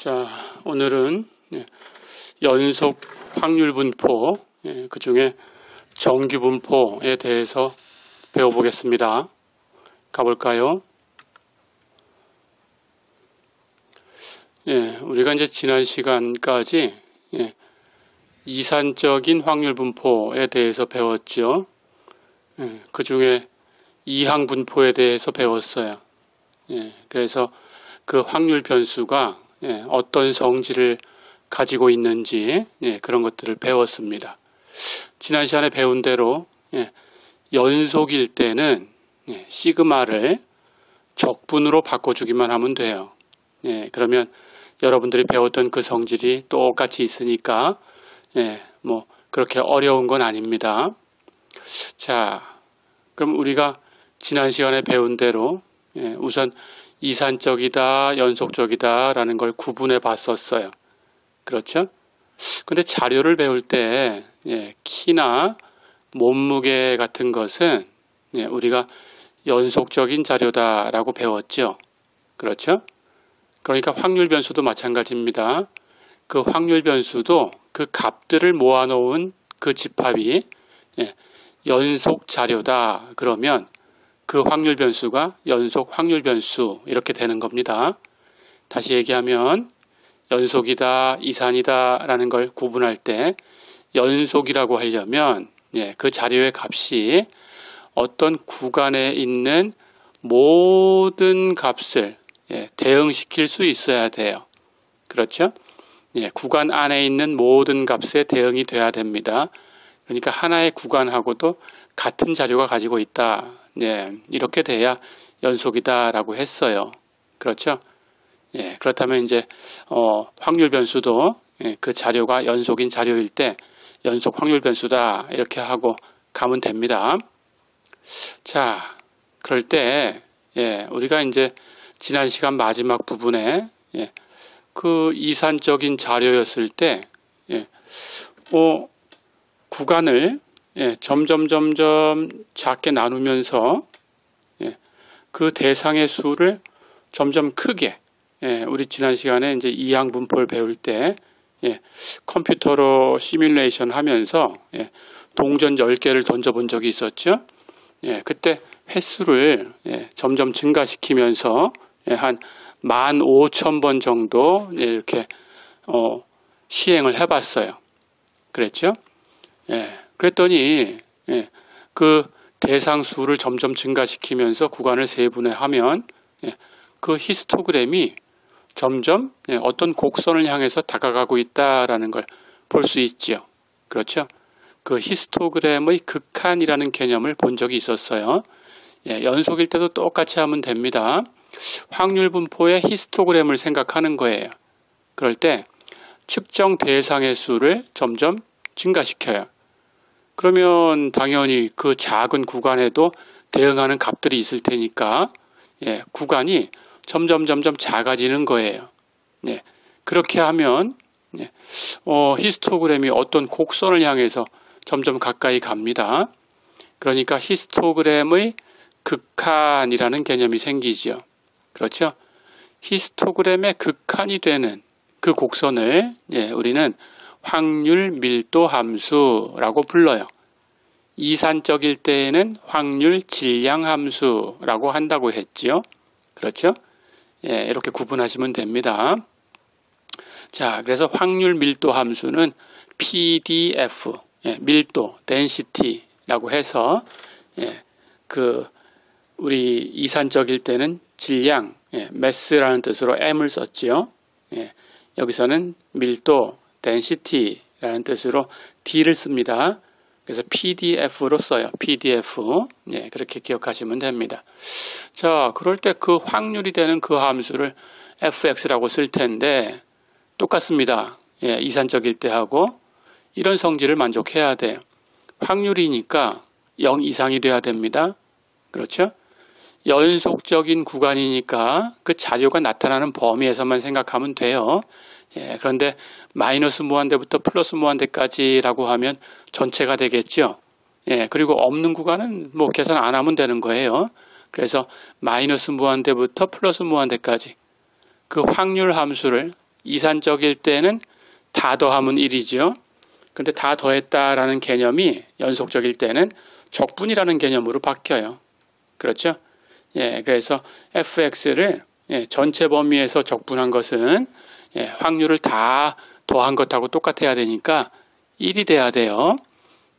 자, 오늘은 연속 확률 분포, 그 중에 정규 분포에 대해서 배워보겠습니다. 가볼까요? 우리가 이제 지난 시간까지 이산적인 확률 분포에 대해서 배웠죠. 그 중에 이항 분포에 대해서 배웠어요. 그래서 그 확률 변수가 어떤 성질을 가지고 있는지 그런 것들을 배웠습니다. 지난 시간에 배운 대로 연속일 때는 시그마를 적분으로 바꿔주기만 하면 돼요. 그러면 여러분들이 배웠던 그 성질이 똑같이 있으니까 뭐 그렇게 어려운 건 아닙니다. 자, 그럼 우리가 지난 시간에 배운 대로 우선 이산적이다, 연속적이다 라는 걸 구분해 봤었어요. 그렇죠? 근데 자료를 배울 때 키나 몸무게 같은 것은 우리가 연속적인 자료다 라고 배웠죠. 그렇죠? 그러니까 확률 변수도 마찬가지입니다. 그 확률 변수도 그 값들을 모아놓은 그 집합이 연속 자료다 그러면 그 확률 변수가 연속 확률 변수 이렇게 되는 겁니다. 다시 얘기하면 연속이다, 이산이다 라는 걸 구분할 때 연속이라고 하려면 그 자료의 값이 어떤 구간에 있는 모든 값을 대응시킬 수 있어야 돼요. 그렇죠? 구간 안에 있는 모든 값에 대응이 돼야 됩니다. 그러니까 하나의 구간하고도 같은 자료가 가지고 있다. 이렇게 돼야 연속이다 라고 했어요. 그렇죠? 그렇다면 이제 확률 변수도 그 자료가 연속인 자료일 때 연속 확률 변수다 이렇게 하고 가면 됩니다. 자, 그럴 때 우리가 이제 지난 시간 마지막 부분에 그 이산적인 자료였을 때 구간을 점점 작게 나누면서 그 대상의 수를 점점 크게 우리 지난 시간에 이제 이항 분포를 배울 때 컴퓨터로 시뮬레이션 하면서 동전 10개를 던져본 적이 있었죠. 그때 횟수를 점점 증가시키면서 한 15,000번 정도 이렇게 시행을 해봤어요. 그랬죠? 그랬더니 그 대상 수를 점점 증가시키면서 구간을 세분화하면 그 히스토그램이 점점 어떤 곡선을 향해서 다가가고 있다라는 걸 볼 수 있죠. 그렇죠? 그 히스토그램의 극한이라는 개념을 본 적이 있었어요. 연속일 때도 똑같이 하면 됩니다. 확률 분포의 히스토그램을 생각하는 거예요. 그럴 때 측정 대상의 수를 점점 증가시켜요. 그러면 당연히 그 작은 구간에도 대응하는 값들이 있을 테니까 구간이 점점 작아지는 거예요. 그렇게 하면 히스토그램이 어떤 곡선을 향해서 점점 가까이 갑니다. 그러니까 히스토그램의 극한이라는 개념이 생기죠. 그렇죠? 히스토그램의 극한이 되는 그 곡선을 우리는 확률 밀도 함수라고 불러요. 이산적일 때에는 확률 질량 함수라고 한다고 했지요. 그렇죠? 이렇게 구분하시면 됩니다. 자, 그래서 확률 밀도 함수는 PDF, 밀도, density라고 해서 그 우리 이산적일 때는 질량, mass라는 뜻으로 m을 썼지요. 여기서는 밀도, density라는 뜻으로 d를 씁니다. 그래서 PDF로 써요. PDF. 그렇게 기억하시면 됩니다. 자, 그럴 때 그 확률이 되는 그 함수를 fx라고 쓸 텐데 똑같습니다. 이산적일 때 하고 이런 성질을 만족해야 돼요. 확률이니까 0 이상이 돼야 됩니다. 그렇죠? 연속적인 구간이니까 그 자료가 나타나는 범위에서만 생각하면 돼요. 그런데 마이너스 무한대부터 플러스 무한대까지라고 하면 전체가 되겠죠. 그리고 없는 구간은 뭐 계산 안 하면 되는 거예요. 그래서 마이너스 무한대부터 플러스 무한대까지 그 확률 함수를 이산적일 때는 다 더하면 1이죠. 근데 다 더했다라는 개념이 연속적일 때는 적분이라는 개념으로 바뀌어요. 그렇죠? 예, 그래서 fx를 전체 범위에서 적분한 것은 확률을 다 더한 것하고 똑같아야 되니까 1이 돼야 돼요.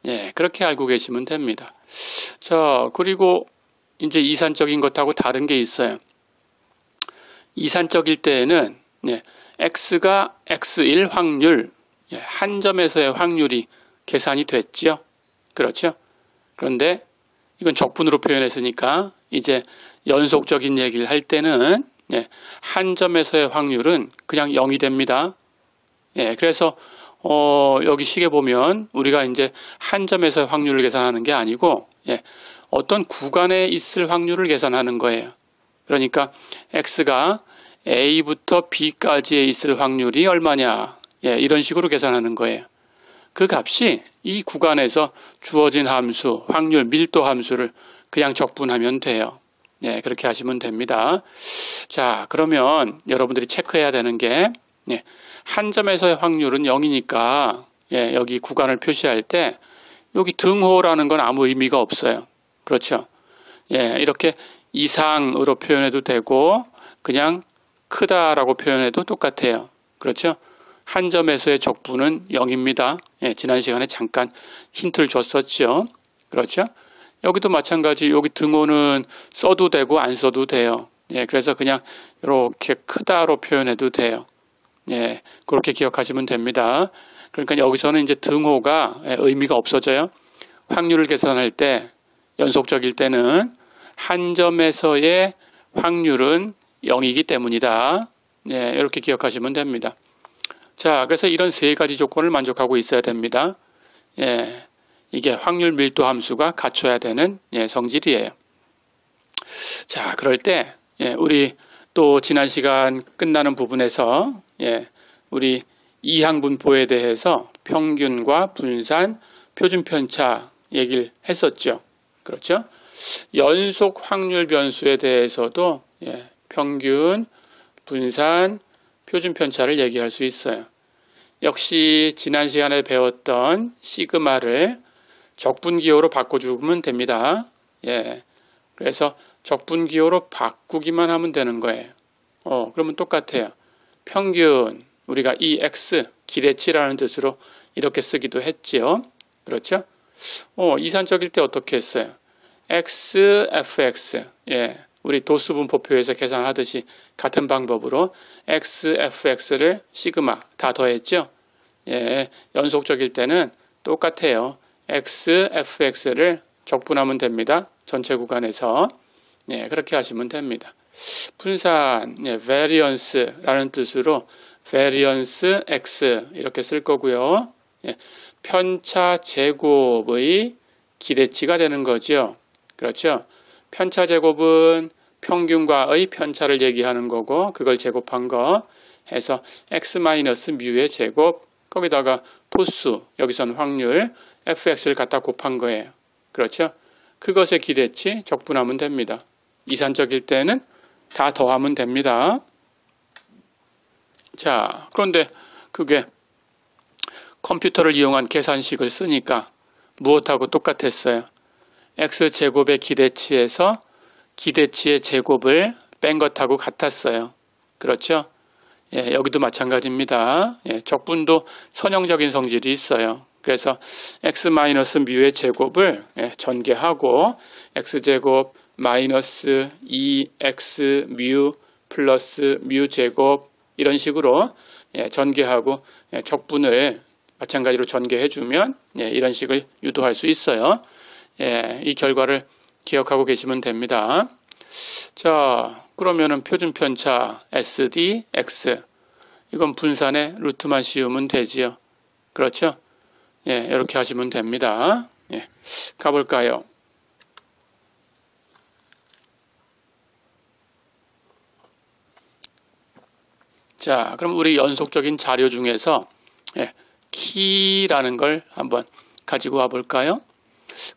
예, 그렇게 알고 계시면 됩니다. 자, 그리고 이제 이산적인 것하고 다른 게 있어요. 이산적일 때에는 x가 x1 확률, 한 점에서의 확률이 계산이 됐죠. 그렇죠? 그런데 이건 적분으로 표현했으니까 이제 연속적인 얘기를 할 때는 한 점에서의 확률은 그냥 0이 됩니다. 그래서 여기 식에 보면 우리가 이제 한 점에서의 확률을 계산하는 게 아니고 어떤 구간에 있을 확률을 계산하는 거예요. 그러니까 x가 a부터 b까지에 있을 확률이 얼마냐, 이런 식으로 계산하는 거예요. 그 값이 이 구간에서 주어진 함수, 확률, 밀도 함수를 그냥 적분하면 돼요. 그렇게 하시면 됩니다. 자, 그러면 여러분들이 체크해야 되는 게 한 점에서의 확률은 0이니까 여기 구간을 표시할 때 여기 등호라는 건 아무 의미가 없어요. 그렇죠? 이렇게 이상으로 표현해도 되고 그냥 크다라고 표현해도 똑같아요. 그렇죠? 한 점에서의 적분은 0입니다. 지난 시간에 잠깐 힌트를 줬었죠. 그렇죠? 여기도 마찬가지 여기 등호는 써도 되고 안 써도 돼요. 그래서 그냥 이렇게 크다로 표현해도 돼요. 그렇게 기억하시면 됩니다. 그러니까 여기서는 이제 등호가 의미가 없어져요. 확률을 계산할 때 연속적일 때는 한 점에서의 확률은 0이기 때문이다. 이렇게 기억하시면 됩니다. 자, 그래서 이런 세 가지 조건을 만족하고 있어야 됩니다. 이게 확률 밀도 함수가 갖춰야 되는 성질이에요. 자, 그럴 때 우리 또 지난 시간 끝나는 부분에서 우리 이항분포에 대해서 평균과 분산, 표준 편차 얘기를 했었죠. 그렇죠? 연속 확률 변수에 대해서도 평균, 분산, 표준 편차를 얘기할 수 있어요. 역시 지난 시간에 배웠던 시그마를 적분기호로 바꿔주면 됩니다. 그래서 적분기호로 바꾸기만 하면 되는 거예요. 그러면 똑같아요. 평균, 우리가 EX, 기대치라는 뜻으로 이렇게 쓰기도 했지요. 그렇죠? 이산적일 때 어떻게 했어요? X, FX. 우리 도수분포표에서 계산하듯이 같은 방법으로 X, FX를 시그마 다 더했죠? 연속적일 때는 똑같아요. X, FX를 적분하면 됩니다. 전체 구간에서. 그렇게 하시면 됩니다. 분산, variance라는 뜻으로 variance X 이렇게 쓸 거고요. 편차 제곱의 기대치가 되는 거죠. 그렇죠? 편차 제곱은 평균과의 편차를 얘기하는 거고 그걸 제곱한 거 해서 x-뮤의 제곱 거기다가 도수, 여기서는 확률, fx를 갖다 곱한 거예요. 그렇죠? 그것의 기대치 적분하면 됩니다. 이산적일 때는 다 더하면 됩니다. 자, 그런데 그게 컴퓨터를 이용한 계산식을 쓰니까 무엇하고 똑같았어요? x제곱의 기대치에서 기대치의 제곱을 뺀 것하고 같았어요. 그렇죠? 여기도 마찬가지입니다. 적분도 선형적인 성질이 있어요. 그래서 x-뮤의 제곱을 전개하고 x제곱 마이너스 2x뮤 플러스 뮤 제곱 이런 식으로 전개하고 적분을 마찬가지로 전개해주면 이런 식을 유도할 수 있어요. 이 결과를 기억하고 계시면 됩니다. 자, 그러면은 표준 편차 SD, X 이건 분산의 루트만 씌우면 되지요. 그렇죠? 이렇게 하시면 됩니다. 가볼까요? 자, 그럼 우리 연속적인 자료 중에서 키라는 걸 가지고 와 볼까요?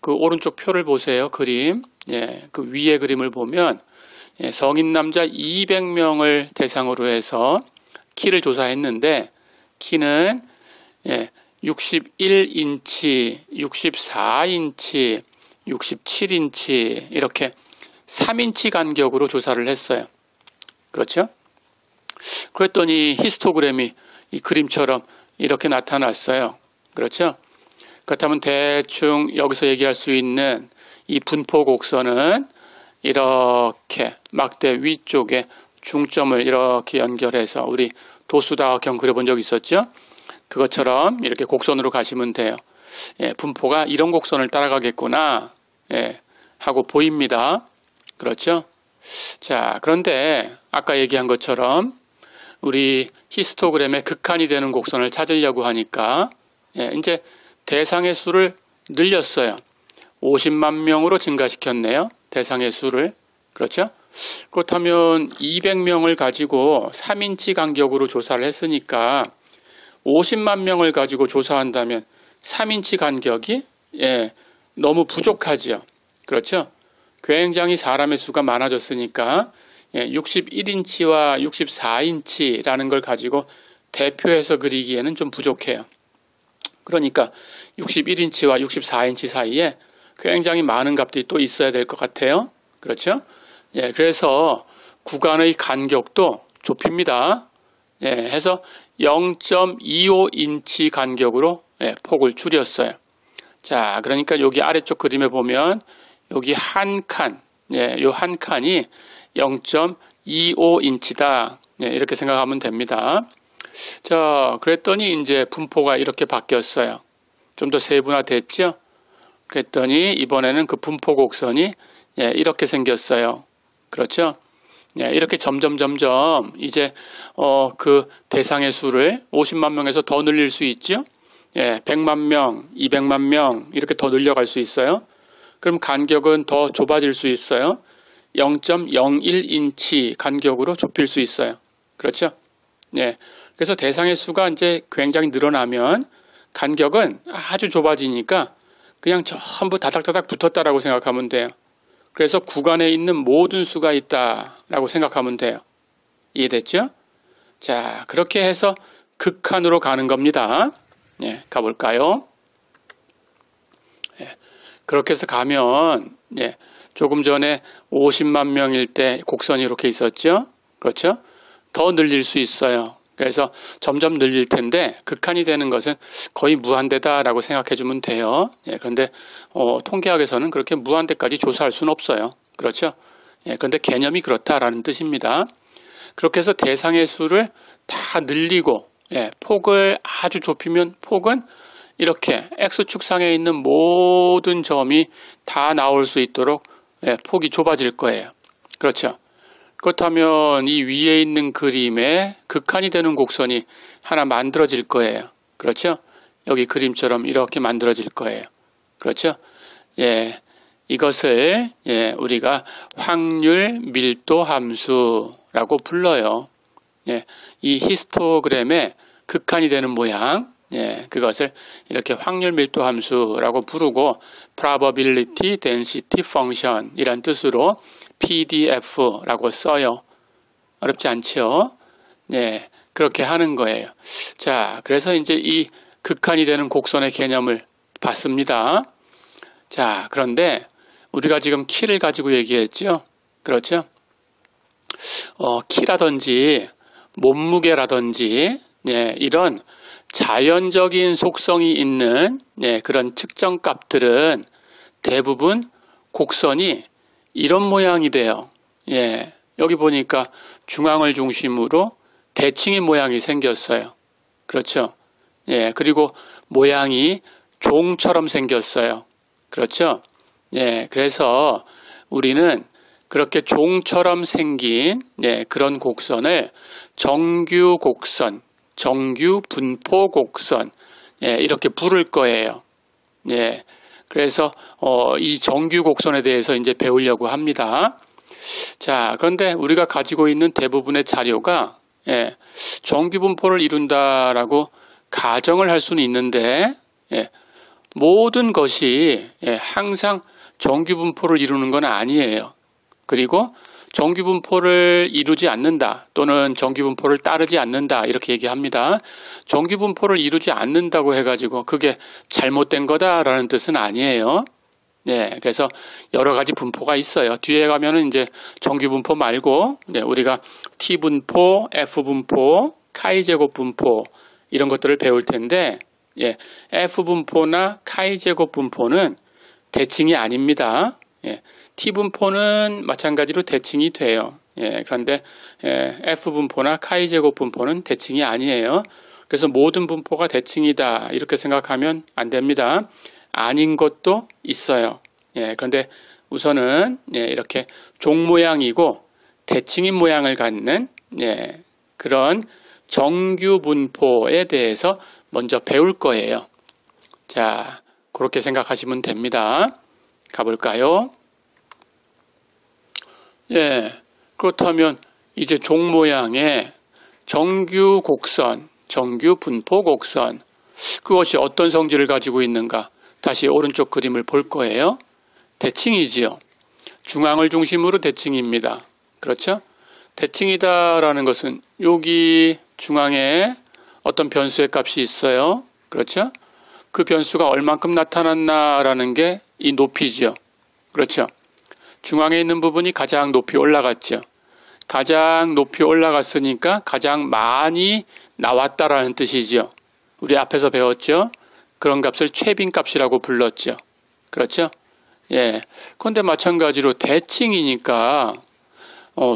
그 오른쪽 표를 보세요. 그림. 그 위에 그림을 보면 성인 남자 200명을 대상으로 해서 키를 조사했는데 키는 61인치, 64인치, 67인치 이렇게 3인치 간격으로 조사를 했어요. 그렇죠? 그랬더니 히스토그램이 이 그림처럼 이렇게 나타났어요. 그렇죠? 그렇다면 대충 여기서 얘기할 수 있는 이 분포 곡선은 이렇게 막대 위쪽에 중점을 이렇게 연결해서 우리 도수다각형 그려본 적 있었죠? 그것처럼 이렇게 곡선으로 가시면 돼요. 분포가 이런 곡선을 따라가겠구나 하고 보입니다. 그렇죠? 자, 그런데 아까 얘기한 것처럼 우리 히스토그램의 극한이 되는 곡선을 찾으려고 하니까 이제 대상의 수를 늘렸어요. 50만 명으로 증가시켰네요. 대상의 수를. 그렇죠? 그렇다면 200명을 가지고 3인치 간격으로 조사를 했으니까 50만 명을 가지고 조사한다면 3인치 간격이 너무 부족하지요. 그렇죠? 굉장히 사람의 수가 많아졌으니까 61인치와 64인치라는 걸 가지고 대표해서 그리기에는 좀 부족해요. 그러니까 61인치와 64인치 사이에 굉장히 많은 값들이 또 있어야 될 것 같아요. 그렇죠? 그래서 구간의 간격도 좁힙니다. 해서 0.25인치 간격으로 폭을 줄였어요. 자, 그러니까 여기 아래쪽 그림에 보면 여기 한 칸, 요 한 칸이 0.25인치다. 이렇게 생각하면 됩니다. 자, 그랬더니 이제 분포가 이렇게 바뀌었어요. 좀 더 세분화됐죠? 그랬더니 이번에는 그 분포 곡선이 이렇게 생겼어요. 그렇죠? 이렇게 점점 이제 그 대상의 수를 50만 명에서 더 늘릴 수 있죠? 100만 명, 200만 명 이렇게 더 늘려갈 수 있어요. 그럼 간격은 더 좁아질 수 있어요. 0.01인치 간격으로 좁힐 수 있어요. 그렇죠? 그래서 대상의 수가 이제 굉장히 늘어나면 간격은 아주 좁아지니까 그냥 전부 다닥다닥 붙었다라고 생각하면 돼요. 그래서 구간에 있는 모든 수가 있다라고 생각하면 돼요. 이해됐죠? 자, 그렇게 해서 극한으로 가는 겁니다. 가볼까요? 그렇게 해서 가면 조금 전에 50만 명일 때 곡선이 이렇게 있었죠? 그렇죠? 더 늘릴 수 있어요. 그래서 점점 늘릴 텐데 극한이 되는 것은 거의 무한대다라고 생각해 주면 돼요. 그런데 통계학에서는 그렇게 무한대까지 조사할 수는 없어요. 그렇죠? 그런데 개념이 그렇다라는 뜻입니다. 그렇게 해서 대상의 수를 다 늘리고 폭을 아주 좁히면 폭은 이렇게 X축상에 있는 모든 점이 다 나올 수 있도록 폭이 좁아질 거예요. 그렇죠? 그렇다면 이 위에 있는 그림에 극한이 되는 곡선이 하나 만들어질 거예요. 그렇죠? 여기 그림처럼 이렇게 만들어질 거예요. 그렇죠? 이것을 우리가 확률 밀도 함수라고 불러요. 이 히스토그램의 극한이 되는 모양, 그것을 이렇게 확률 밀도 함수라고 부르고 probability density function 이란 뜻으로 PDF라고 써요. 어렵지 않죠? 그렇게 하는 거예요. 자, 그래서 이제 이 극한이 되는 곡선의 개념을 봤습니다. 자, 그런데 우리가 지금 키를 가지고 얘기했죠? 그렇죠? 키라든지 몸무게라든지 이런 자연적인 속성이 있는 그런 측정 값들은 대부분 곡선이 이런 모양이 돼요. 여기 보니까 중앙을 중심으로 대칭의 모양이 생겼어요. 그렇죠? 그리고 모양이 종처럼 생겼어요. 그렇죠? 그래서 우리는 그렇게 종처럼 생긴 그런 곡선을 정규 곡선, 정규 분포 곡선 이렇게 부를 거예요. 그래서 이 정규 곡선에 대해서 이제 배우려고 합니다. 자, 그런데 우리가 가지고 있는 대부분의 자료가 정규 분포를 이룬다라고 가정을 할 수는 있는데 모든 것이 항상 정규 분포를 이루는 건 아니에요. 그리고 정규분포를 이루지 않는다 또는 정규분포를 따르지 않는다 이렇게 얘기합니다. 정규분포를 이루지 않는다고 해가지고 그게 잘못된 거다라는 뜻은 아니에요. 네, 그래서 여러 가지 분포가 있어요. 뒤에 가면은 이제 정규분포 말고 우리가 T분포, F분포, 카이제곱 분포 이런 것들을 배울 텐데 F분포나 카이제곱 분포는 대칭이 아닙니다. T분포는 마찬가지로 대칭이 돼요. 그런데 F분포나 카이제곱 분포는 대칭이 아니에요. 그래서 모든 분포가 대칭이다 이렇게 생각하면 안 됩니다. 아닌 것도 있어요. 그런데 우선은 이렇게 종 모양이고 대칭인 모양을 갖는 그런 정규 분포에 대해서 먼저 배울 거예요. 자, 그렇게 생각하시면 됩니다. 가볼까요? 그렇다면 이제 종 모양의 정규 곡선, 정규 분포 곡선 그것이 어떤 성질을 가지고 있는가? 다시 오른쪽 그림을 볼 거예요. 대칭이지요. 중앙을 중심으로 대칭입니다. 그렇죠? 대칭이다라는 것은 여기 중앙에 어떤 변수의 값이 있어요. 그렇죠? 그 변수가 얼만큼 나타났나라는 게 이 높이죠. 그렇죠? 중앙에 있는 부분이 가장 높이 올라갔죠. 가장 높이 올라갔으니까 가장 많이 나왔다라는 뜻이죠. 우리 앞에서 배웠죠? 그런 값을 최빈값이라고 불렀죠. 그렇죠? 그런데 마찬가지로 대칭이니까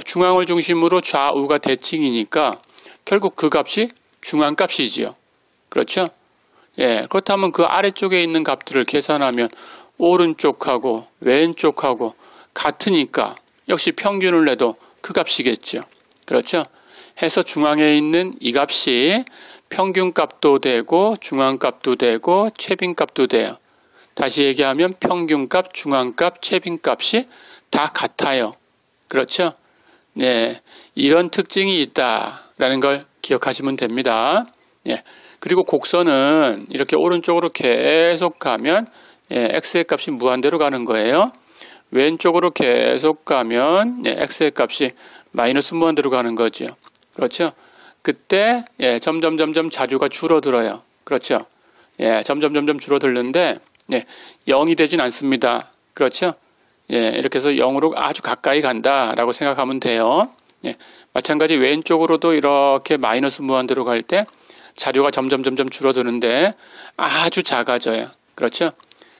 중앙을 중심으로 좌우가 대칭이니까 결국 그 값이 중앙값이지요. 그렇죠? 그렇다면 그 아래쪽에 있는 값들을 계산하면 오른쪽하고 왼쪽하고 같으니까 역시 평균을 내도 그 값이겠죠. 그렇죠? 해서 중앙에 있는 이 값이 평균값도 되고 중앙값도 되고 최빈값도 돼요. 다시 얘기하면 평균값, 중앙값, 최빈값이 다 같아요. 그렇죠? 이런 특징이 있다라는 걸 기억하시면 됩니다. 그리고 곡선은 이렇게 오른쪽으로 계속 가면 x의 값이 무한대로 가는 거예요. 왼쪽으로 계속 가면 x의 값이 마이너스 무한대로 가는 거죠. 그렇죠? 그때 점점 자료가 줄어들어요. 그렇죠? 점점 줄어들는데 0이 되진 않습니다. 그렇죠? 이렇게 해서 0으로 아주 가까이 간다라고 생각하면 돼요. 마찬가지 왼쪽으로도 이렇게 마이너스 무한대로 갈 때 자료가 점점 줄어드는데 아주 작아져요. 그렇죠?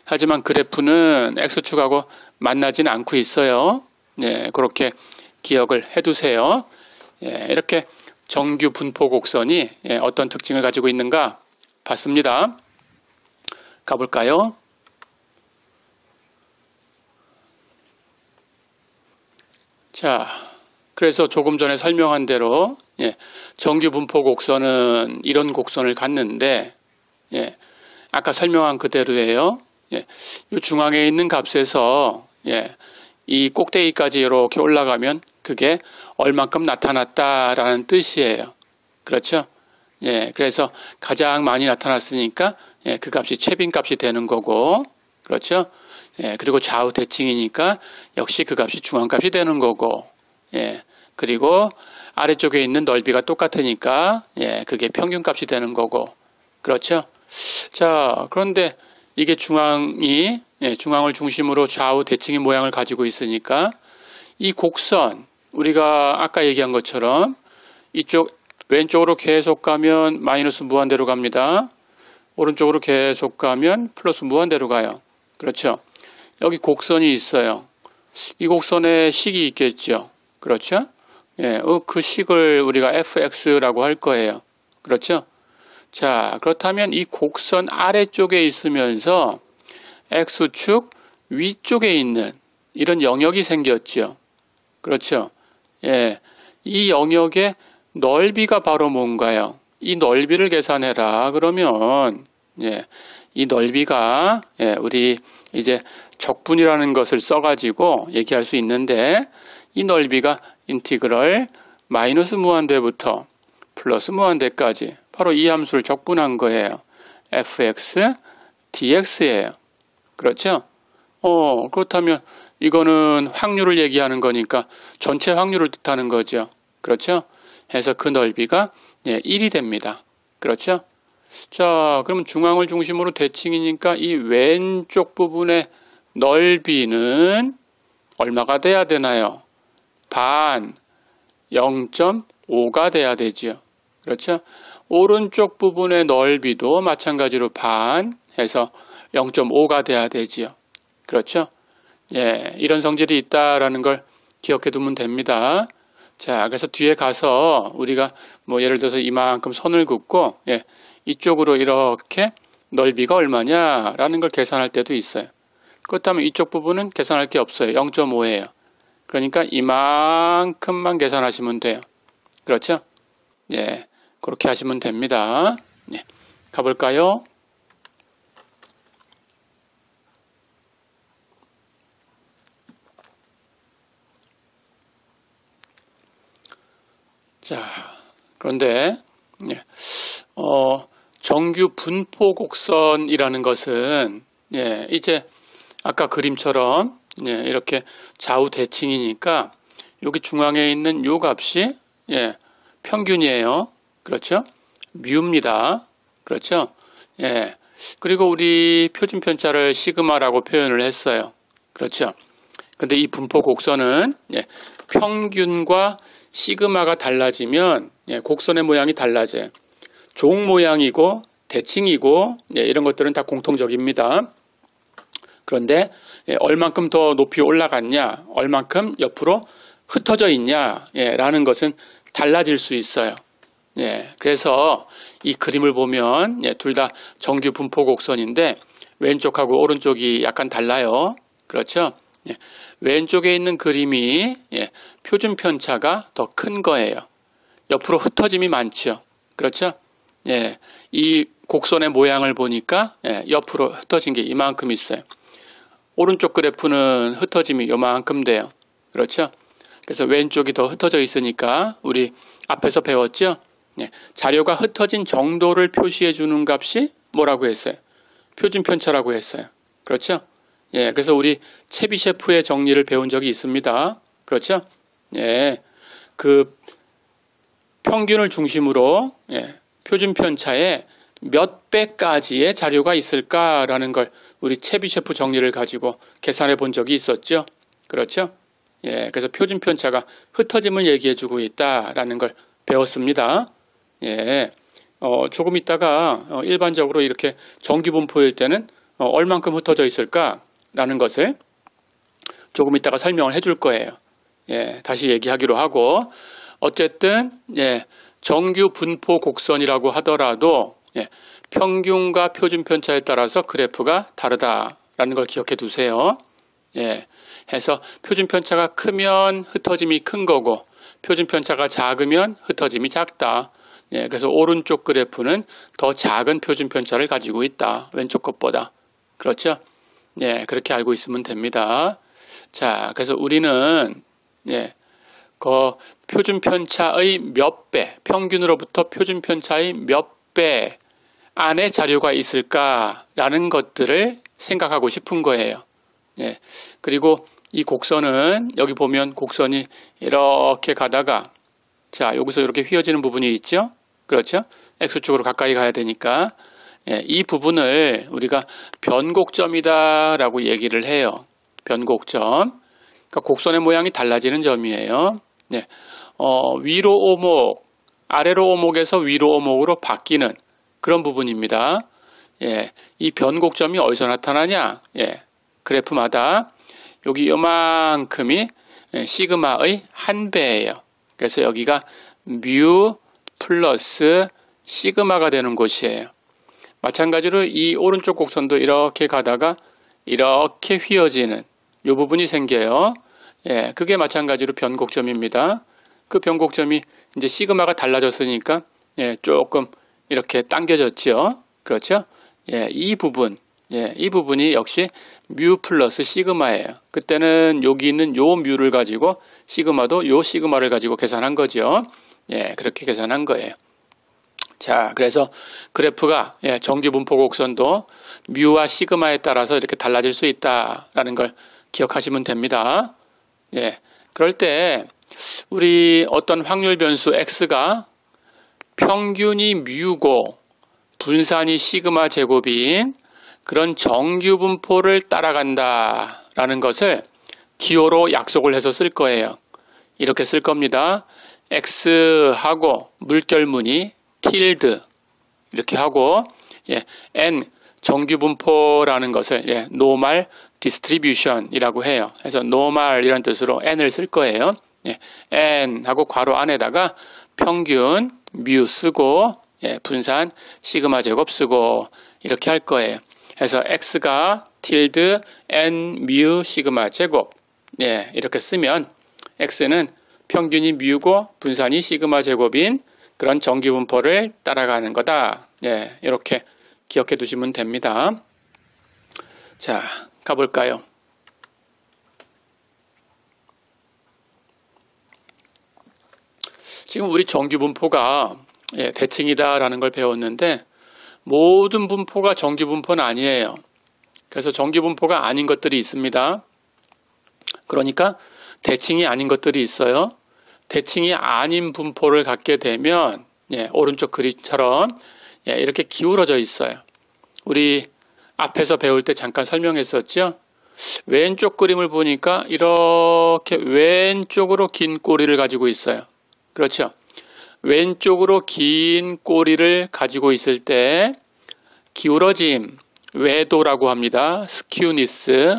하지만 그래프는 x축하고 만나지는 않고 있어요. 그렇게 기억을 해두세요. 이렇게 정규 분포 곡선이 어떤 특징을 가지고 있는가 봤습니다. 가볼까요? 자, 그래서 조금 전에 설명한 대로 정규 분포 곡선은 이런 곡선을 갖는데 아까 설명한 그대로예요. 이 중앙에 있는 값에서 이 꼭대기까지 이렇게 올라가면 그게 얼만큼 나타났다라는 뜻이에요. 그렇죠? 그래서 가장 많이 나타났으니까 그 값이 최빈값이 되는 거고, 그렇죠? 그리고 좌우 대칭이니까 역시 그 값이 중앙값이 되는 거고, 그리고 아래쪽에 있는 넓이가 똑같으니까 그게 평균값이 되는 거고, 그렇죠? 자, 그런데 이게 중앙을 중심으로 좌우 대칭의 모양을 가지고 있으니까 이 곡선, 우리가 아까 얘기한 것처럼 이쪽 왼쪽으로 계속 가면 마이너스 무한대로 갑니다. 오른쪽으로 계속 가면 플러스 무한대로 가요. 그렇죠? 여기 곡선이 있어요. 이 곡선에 식이 있겠죠. 그렇죠? 그 식을 우리가 fx라고 할 거예요. 그렇죠? 자, 그렇다면 이 곡선 아래쪽에 있으면서 x축 위쪽에 있는 이런 영역이 생겼죠. 그렇죠? 이 영역의 넓이가 바로 뭔가요? 이 넓이를 계산해라. 그러면 이 넓이가 우리 이제 적분이라는 것을 써가지고 얘기할 수 있는데 이 넓이가 인티그럴 마이너스 무한대부터 플러스 무한대까지 바로 이 함수를 적분한 거예요. fx dx예요. 그렇죠? 그렇다면 이거는 확률을 얘기하는 거니까 전체 확률을 뜻하는 거죠. 그렇죠? 해서 그 넓이가 1이 됩니다. 그렇죠? 자, 그러면 중앙을 중심으로 대칭이니까 이 왼쪽 부분의 넓이는 얼마가 돼야 되나요? 반 0.5가 돼야 되지요. 그렇죠? 오른쪽 부분의 넓이도 마찬가지로 반 해서 0.5가 돼야 되지요. 그렇죠? 예, 이런 성질이 있다라는 걸 기억해 두면 됩니다. 자, 그래서 뒤에 가서 우리가 뭐 예를 들어서 이만큼 선을 긋고 이쪽으로 이렇게 넓이가 얼마냐라는 걸 계산할 때도 있어요. 그렇다면 이쪽 부분은 계산할 게 없어요. 0.5예요. 그러니까 이만큼만 계산하시면 돼요. 그렇죠? 예, 그렇게 하시면 됩니다. 예, 가볼까요? 자, 그런데 정규 분포 곡선이라는 것은 이제 아까 그림처럼 이렇게 좌우 대칭이니까 여기 중앙에 있는 요 값이 평균이에요. 그렇죠? 뮤입니다. 그렇죠? 그리고 우리 표준 편차를 시그마라고 표현을 했어요. 그렇죠? 근데 이 분포 곡선은 평균과 시그마가 달라지면 곡선의 모양이 달라져요. 종 모양이고 대칭이고 이런 것들은 다 공통적입니다. 그런데 얼만큼 더 높이 올라갔냐, 얼만큼 옆으로 흩어져 있냐 라는 것은 달라질 수 있어요. 그래서 이 그림을 보면 둘 다 정규 분포 곡선인데 왼쪽하고 오른쪽이 약간 달라요. 그렇죠? 왼쪽에 있는 그림이 표준 편차가 더 큰 거예요. 옆으로 흩어짐이 많죠. 그렇죠? 이 곡선의 모양을 보니까 옆으로 흩어진 게 이만큼 있어요. 오른쪽 그래프는 흩어짐이 요만큼 돼요. 그렇죠? 그래서 왼쪽이 더 흩어져 있으니까 우리 앞에서 배웠죠? 자료가 흩어진 정도를 표시해 주는 값이 뭐라고 했어요? 표준 편차라고 했어요. 그렇죠? 그래서 우리 채비셰프의 정리를 배운 적이 있습니다. 그렇죠? 그 평균을 중심으로 표준 편차에 몇 배까지의 자료가 있을까라는 걸 우리 채비셰프 정리를 가지고 계산해 본 적이 있었죠. 그렇죠? 그래서 표준 편차가 흩어짐을 얘기해 주고 있다라는 걸 배웠습니다. 조금 있다가 일반적으로 이렇게 정규 분포일 때는 얼만큼 흩어져 있을까라는 것을 조금 있다가 설명을 해줄 거예요. 다시 얘기하기로 하고 어쨌든 정규 분포 곡선이라고 하더라도 평균과 표준 편차에 따라서 그래프가 다르다라는 걸 기억해 두세요. 해서 표준 편차가 크면 흩어짐이 큰 거고 표준 편차가 작으면 흩어짐이 작다. 그래서 오른쪽 그래프는 더 작은 표준 편차를 가지고 있다. 왼쪽 것보다. 그렇죠? 그렇게 알고 있으면 됩니다. 자, 그래서 우리는 그 표준 편차의 몇 배, 평균으로부터 표준 편차의 몇 배 안에 자료가 있을까라는 것들을 생각하고 싶은 거예요. 그리고 이 곡선은 여기 보면 곡선이 이렇게 가다가 자, 여기서 이렇게 휘어지는 부분이 있죠? 그렇죠? X축으로 가까이 가야 되니까 이 부분을 우리가 변곡점이다라고 얘기를 해요. 변곡점. 그러니까 곡선의 모양이 달라지는 점이에요. 위로 오목, 아래로 오목에서 위로 오목으로 바뀌는 그런 부분입니다. 이 변곡점이 어디서 나타나냐? 그래프마다 여기 요만큼이 시그마의 한 배예요. 그래서 여기가 뮤 플러스 시그마가 되는 곳이에요. 마찬가지로 이 오른쪽 곡선도 이렇게 가다가 이렇게 휘어지는 이 부분이 생겨요. 그게 마찬가지로 변곡점입니다. 그 변곡점이 이제 시그마가 달라졌으니까 조금 이렇게 당겨졌죠. 그렇죠? 이 부분, 이 부분이 역시 뮤 플러스 시그마예요. 그때는 여기 있는 요 뮤를 가지고 시그마도 요 시그마를 가지고 계산한 거죠. 그렇게 계산한 거예요. 자, 그래서 그래프가 정규 분포 곡선도 뮤와 시그마에 따라서 이렇게 달라질 수 있다라는 걸 기억하시면 됩니다. 예. 그럴 때 우리 어떤 확률 변수 x가 평균이 뮤고 분산이 시그마 제곱인 그런 정규 분포를 따라간다 라는 것을 기호로 약속을 해서 쓸 거예요. 이렇게 쓸 겁니다. x하고 물결무늬 tilde 이렇게 하고 n 정규 분포라는 것을 normal distribution 이라고 해요. 그래서 normal 이란 뜻으로 n을 쓸 거예요. n 하고 괄호 안에다가 평균 뮤 쓰고 분산 시그마 제곱 쓰고 이렇게 할 거예요. 그래서 x가 tilde n 뮤 시그마 제곱 이렇게 쓰면 x는 평균이 뮤고 분산이 시그마 제곱인 그런 정규 분포를 따라가는 거다. 이렇게 기억해 두시면 됩니다. 자, 가볼까요? 지금 우리 정규 분포가 대칭이다라는 걸 배웠는데 모든 분포가 정규 분포는 아니에요. 그래서 정규 분포가 아닌 것들이 있습니다. 그러니까 대칭이 아닌 것들이 있어요. 대칭이 아닌 분포를 갖게 되면 오른쪽 그림처럼 이렇게 기울어져 있어요. 우리 앞에서 배울 때 잠깐 설명했었죠. 왼쪽 그림을 보니까 이렇게 왼쪽으로 긴 꼬리를 가지고 있어요. 그렇죠. 왼쪽으로 긴 꼬리를 가지고 있을 때 기울어짐, 외도라고 합니다. 스큐니스,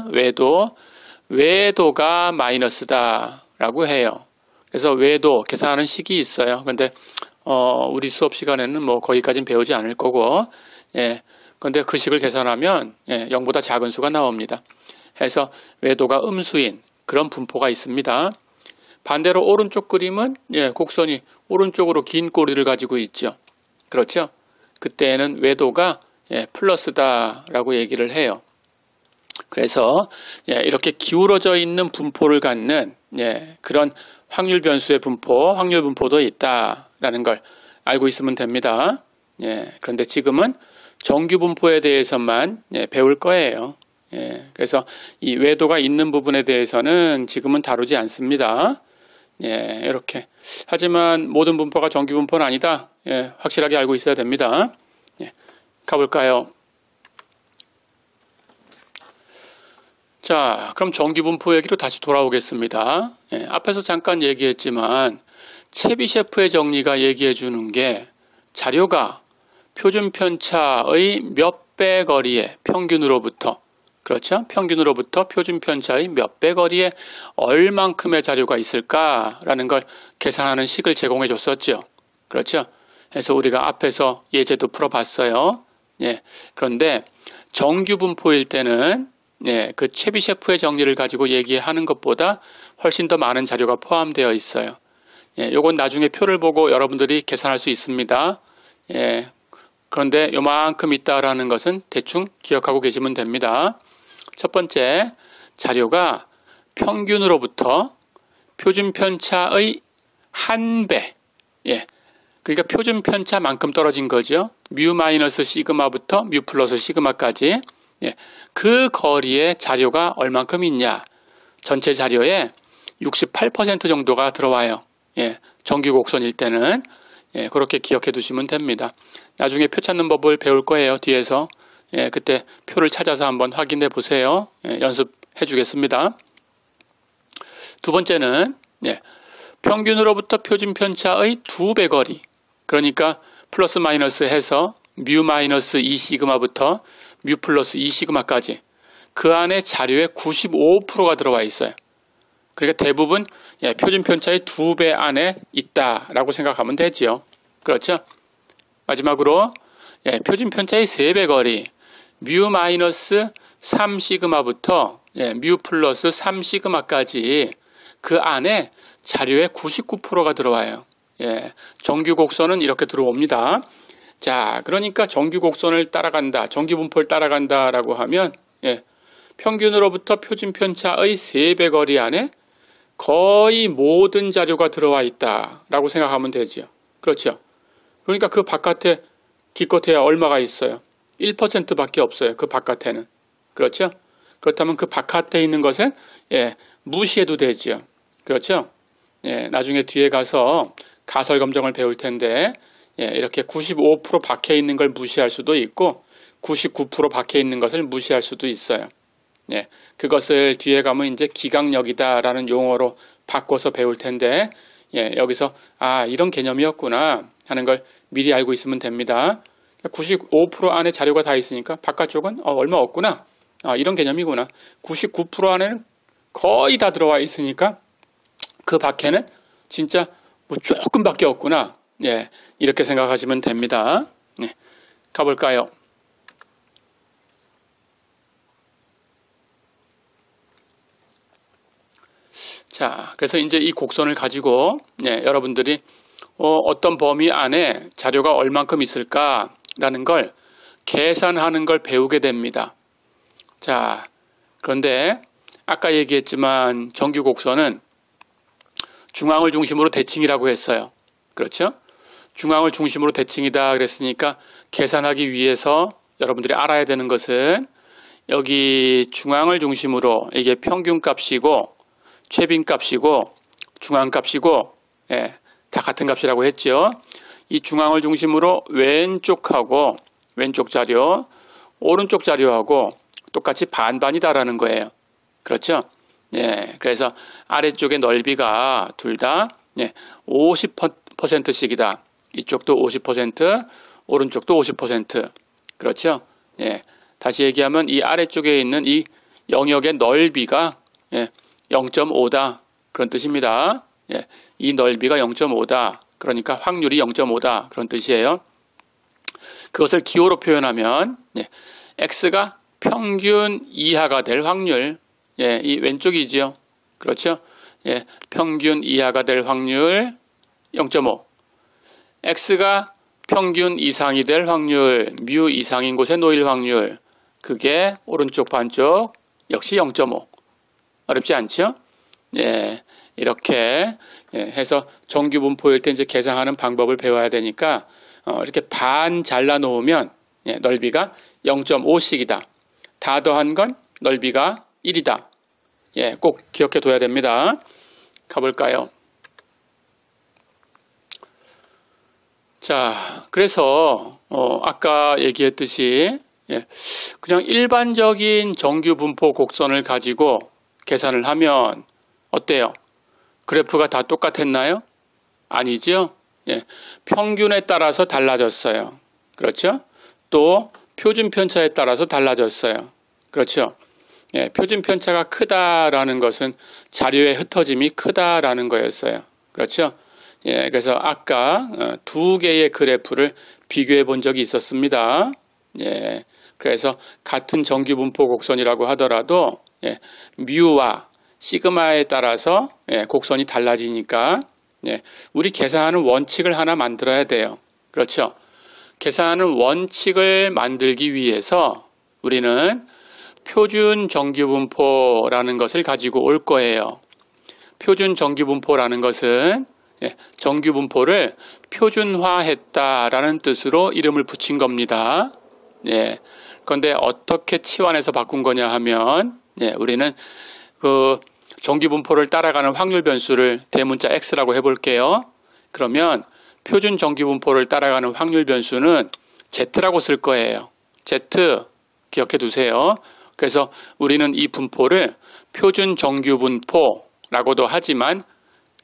외도가 마이너스다 라고 해요. 그래서 외도 계산하는 식이 있어요. 그런데 우리 수업 시간에는 뭐 거기까지는 배우지 않을 거고, 그런데 그 식을 계산하면 0보다 작은 수가 나옵니다. 해서 외도가 음수인 그런 분포가 있습니다. 반대로 오른쪽 그림은 곡선이 오른쪽으로 긴 꼬리를 가지고 있죠. 그렇죠? 그때는 외도가 플러스다 라고 얘기를 해요. 그래서 이렇게 기울어져 있는 분포를 갖는 그런 확률 변수의 분포, 확률 분포도 있다라는 걸 알고 있으면 됩니다. 그런데 지금은 정규 분포에 대해서만 배울 거예요. 그래서 이 외도가 있는 부분에 대해서는 지금은 다루지 않습니다. 이렇게. 하지만 모든 분포가 정규 분포는 아니다. 확실하게 알고 있어야 됩니다. 가볼까요? 자, 그럼 정규 분포 얘기로 다시 돌아오겠습니다. 앞에서 잠깐 얘기했지만 체비셰프의 정리가 얘기해 주는 게 자료가 표준 편차의 몇 배 거리에 평균으로부터 그렇죠? 평균으로부터 표준 편차의 몇 배 거리에 얼만큼의 자료가 있을까라는 걸 계산하는 식을 제공해 줬었죠. 그렇죠? 그래서 우리가 앞에서 예제도 풀어봤어요. 그런데 정규 분포일 때는 그 체비셰프의 정리를 가지고 얘기하는 것보다 훨씬 더 많은 자료가 포함되어 있어요. 요건 나중에 표를 보고 여러분들이 계산할 수 있습니다. 그런데 요만큼 있다라는 것은 대충 기억하고 계시면 됩니다. 첫 번째, 자료가 평균으로부터 표준 편차의 1배. 그러니까 표준 편차만큼 떨어진 거죠. 뮤 마이너스 시그마부터 뮤 플러스 시그마까지. 그 거리에 자료가 얼만큼 있냐. 전체 자료의 68% 정도가 들어와요. 정규 곡선일 때는. 그렇게 기억해 두시면 됩니다. 나중에 표 찾는 법을 배울 거예요. 뒤에서. 그때 표를 찾아서 한번 확인해 보세요. 연습해 주겠습니다. 두 번째는 평균으로부터 표준 편차의 2배 거리. 그러니까 플러스 마이너스 해서 뮤 마이너스 2시그마부터 뮤 플러스 2시그마까지 그 안에 자료의 95%가 들어와 있어요. 그러니까 대부분 표준 편차의 2배 안에 있다라고 생각하면 되죠. 그렇죠? 마지막으로 표준 편차의 3배 거리 뮤 마이너스 3시그마부터 뮤 플러스 3시그마까지 그 안에 자료의 99%가 들어와요. 정규 곡선은 이렇게 들어옵니다. 자, 그러니까 정규 곡선을 따라간다, 정규 분포를 따라간다라고 하면 평균으로부터 표준 편차의 3배 거리 안에 거의 모든 자료가 들어와 있다라고 생각하면 되죠. 그렇죠? 그러니까 그 바깥에 기껏해야 얼마가 있어요? 1%밖에 없어요. 그 바깥에는. 그렇죠? 그렇다면 그 바깥에 있는 것은 무시해도 되죠. 그렇죠? 나중에 뒤에 가서 가설 검정을 배울 텐데 이렇게 95% 박혀 있는 걸 무시할 수도 있고 99% 박혀 있는 것을 무시할 수도 있어요. 그것을 뒤에 가면 이제 기강력이다라는 용어로 바꿔서 배울 텐데 여기서 이런 개념이었구나 하는 걸 미리 알고 있으면 됩니다. 95% 안에 자료가 다 있으니까 바깥쪽은 얼마 없구나. 이런 개념이구나. 99% 안에는 거의 다 들어와 있으니까 그 밖에는 진짜 뭐 조금밖에 없구나. 이렇게 생각하시면 됩니다. 가볼까요? 자, 그래서 이제 이 곡선을 가지고 여러분들이 어떤 범위 안에 자료가 얼만큼 있을까라는 걸 계산하는 걸 배우게 됩니다. 자, 그런데 아까 얘기했지만 정규 곡선은 중앙을 중심으로 대칭이라고 했어요. 그렇죠? 중앙을 중심으로 대칭이다 그랬으니까 계산하기 위해서 여러분들이 알아야 되는 것은 여기 중앙을 중심으로 이게 평균값이고 최빈값이고 중앙값이고 다 같은 값이라고 했죠. 이 중앙을 중심으로 왼쪽 자료, 오른쪽 자료하고 똑같이 반반이다라는 거예요. 그렇죠? 그래서 아래쪽의 넓이가 둘 다 50%씩이다. 이쪽도 50%, 오른쪽도 50%. 그렇죠? 다시 얘기하면 이 아래쪽에 있는 이 영역의 넓이가 0.5다. 그런 뜻입니다. 이 넓이가 0.5다. 그러니까 확률이 0.5다. 그런 뜻이에요. 그것을 기호로 표현하면 x가 평균 이하가 될 확률, 이 왼쪽이지요. 그렇죠? 평균 이하가 될 확률 0.5. x가 평균 이상이 될 확률, 뮤 이상인 곳에 놓일 확률, 그게 오른쪽 반쪽 역시 0.5. 어렵지 않죠? 이렇게 해서 정규 분포일 때 이제 계산하는 방법을 배워야 되니까 이렇게 반 잘라 놓으면 넓이가 0.5씩이다. 다 더한 건 넓이가 1이다. 꼭 기억해 둬야 됩니다. 가볼까요? 자, 그래서 아까 얘기했듯이 그냥 일반적인 정규 분포 곡선을 가지고 계산을 하면 어때요? 그래프가 다 똑같았나요? 아니죠? 평균에 따라서 달라졌어요. 그렇죠? 또 표준 편차에 따라서 달라졌어요. 그렇죠? 표준 편차가 크다라는 것은 자료의 흩어짐이 크다라는 거였어요. 그렇죠? 그래서 아까 두 개의 그래프를 비교해 본 적이 있었습니다. 그래서 같은 정규 분포 곡선이라고 하더라도 뮤와 시그마에 따라서 곡선이 달라지니까 우리 계산하는 원칙을 하나 만들어야 돼요. 그렇죠? 계산하는 원칙을 만들기 위해서 우리는 표준 정규분포라는 것을 가지고 올 거예요. 표준 정규분포라는 것은 정규분포를 표준화했다라는 뜻으로 이름을 붙인 겁니다. 그런데 어떻게 치환해서 바꾼 거냐 하면 우리는 그 정규분포를 따라가는 확률 변수를 대문자 x라고 해볼게요. 그러면 표준 정규분포를 따라가는 확률 변수는 z라고 쓸 거예요. z 기억해 두세요. 그래서 우리는 이 분포를 표준 정규분포라고도 하지만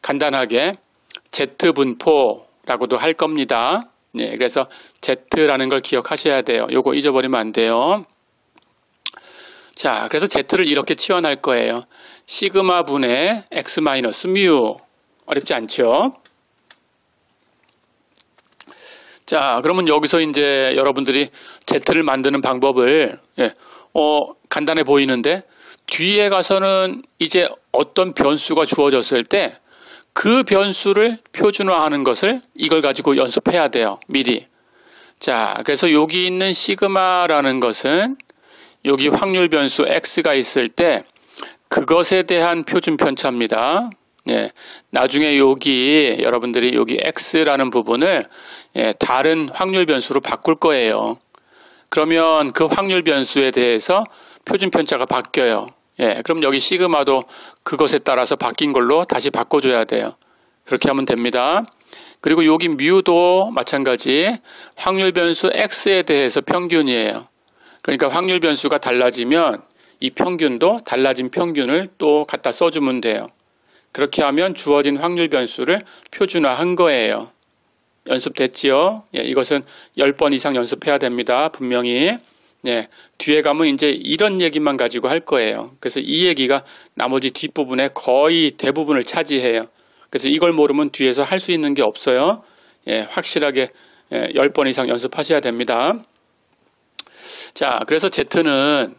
간단하게 z분포라고도 할 겁니다. 그래서 z라는 걸 기억하셔야 돼요. 요거 잊어버리면 안 돼요. 자, 그래서 z를 이렇게 치환할 거예요. 시그마 분의 x 마이너스 뮤. 어렵지 않죠? 자, 그러면 여기서 이제 여러분들이 z를 만드는 방법을 간단해 보이는데 뒤에 가서는 이제 어떤 변수가 주어졌을 때 그 변수를 표준화하는 것을 이걸 가지고 연습해야 돼요. 미리. 자, 그래서 여기 있는 시그마라는 것은 여기 확률 변수 x가 있을 때 그것에 대한 표준 편차입니다. 나중에 여기 여러분들이 여기 x라는 부분을 다른 확률 변수로 바꿀 거예요. 그러면 그 확률 변수에 대해서 표준 편차가 바뀌어요. 예, 그럼 여기 시그마도 그것에 따라서 바뀐 걸로 다시 바꿔줘야 돼요. 그렇게 하면 됩니다. 그리고 여기 뮤도 마찬가지 확률 변수 x에 대해서 평균이에요. 그러니까 확률 변수가 달라지면 이 평균도 달라진 평균을 또 갖다 써주면 돼요. 그렇게 하면 주어진 확률 변수를 표준화한 거예요. 연습됐지요? 예, 이것은 10번 이상 연습해야 됩니다. 분명히. 예, 뒤에 가면 이제 이런 얘기만 가지고 할 거예요. 그래서 이 얘기가 나머지 뒷부분에 거의 대부분을 차지해요. 그래서 이걸 모르면 뒤에서 할 수 있는 게 없어요. 예, 확실하게 10번 이상 연습하셔야 됩니다. 자, 그래서 Z는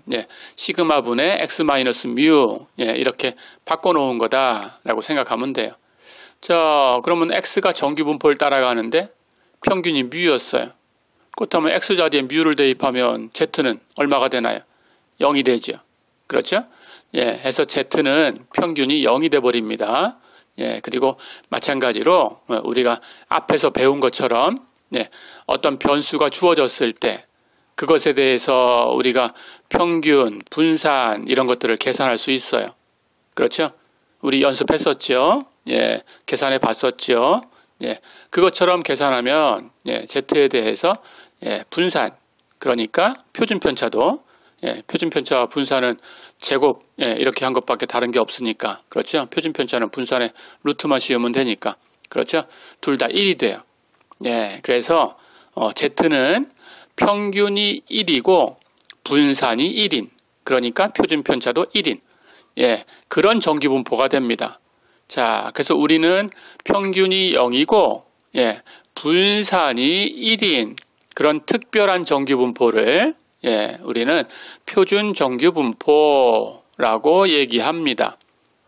시그마분의 x-뮤 이렇게 바꿔놓은 거다라고 생각하면 돼요. 자, 그러면 x가 정규분포를 따라가는데 평균이 뮤였어요. 그렇다면 x 자리에 뮤를 대입하면 Z는 얼마가 되나요? 0이 되죠. 그렇죠? 예, 해서 Z는 평균이 0이 돼버립니다. 예, 그리고 마찬가지로 우리가 앞에서 배운 것처럼 어떤 변수가 주어졌을 때 그것에 대해서 우리가 평균, 분산 이런 것들을 계산할 수 있어요. 그렇죠? 우리 연습했었죠? 예, 계산해 봤었죠? 예, 그것처럼 계산하면 Z에 대해서 분산, 그러니까 표준 편차도 표준 편차와 분산은 제곱 이렇게 한 것밖에 다른 게 없으니까 그렇죠? 표준 편차는 분산의 루트만 씌우면 되니까 그렇죠? 둘 다 1이 돼요. 예, 그래서 Z는 평균이 1이고 분산이 1인 그러니까 표준 편차도 1인 예, 그런 정규분포가 됩니다. 자, 그래서 우리는 평균이 0이고 분산이 1인 그런 특별한 정규분포를 우리는 표준 정규분포라고 얘기합니다.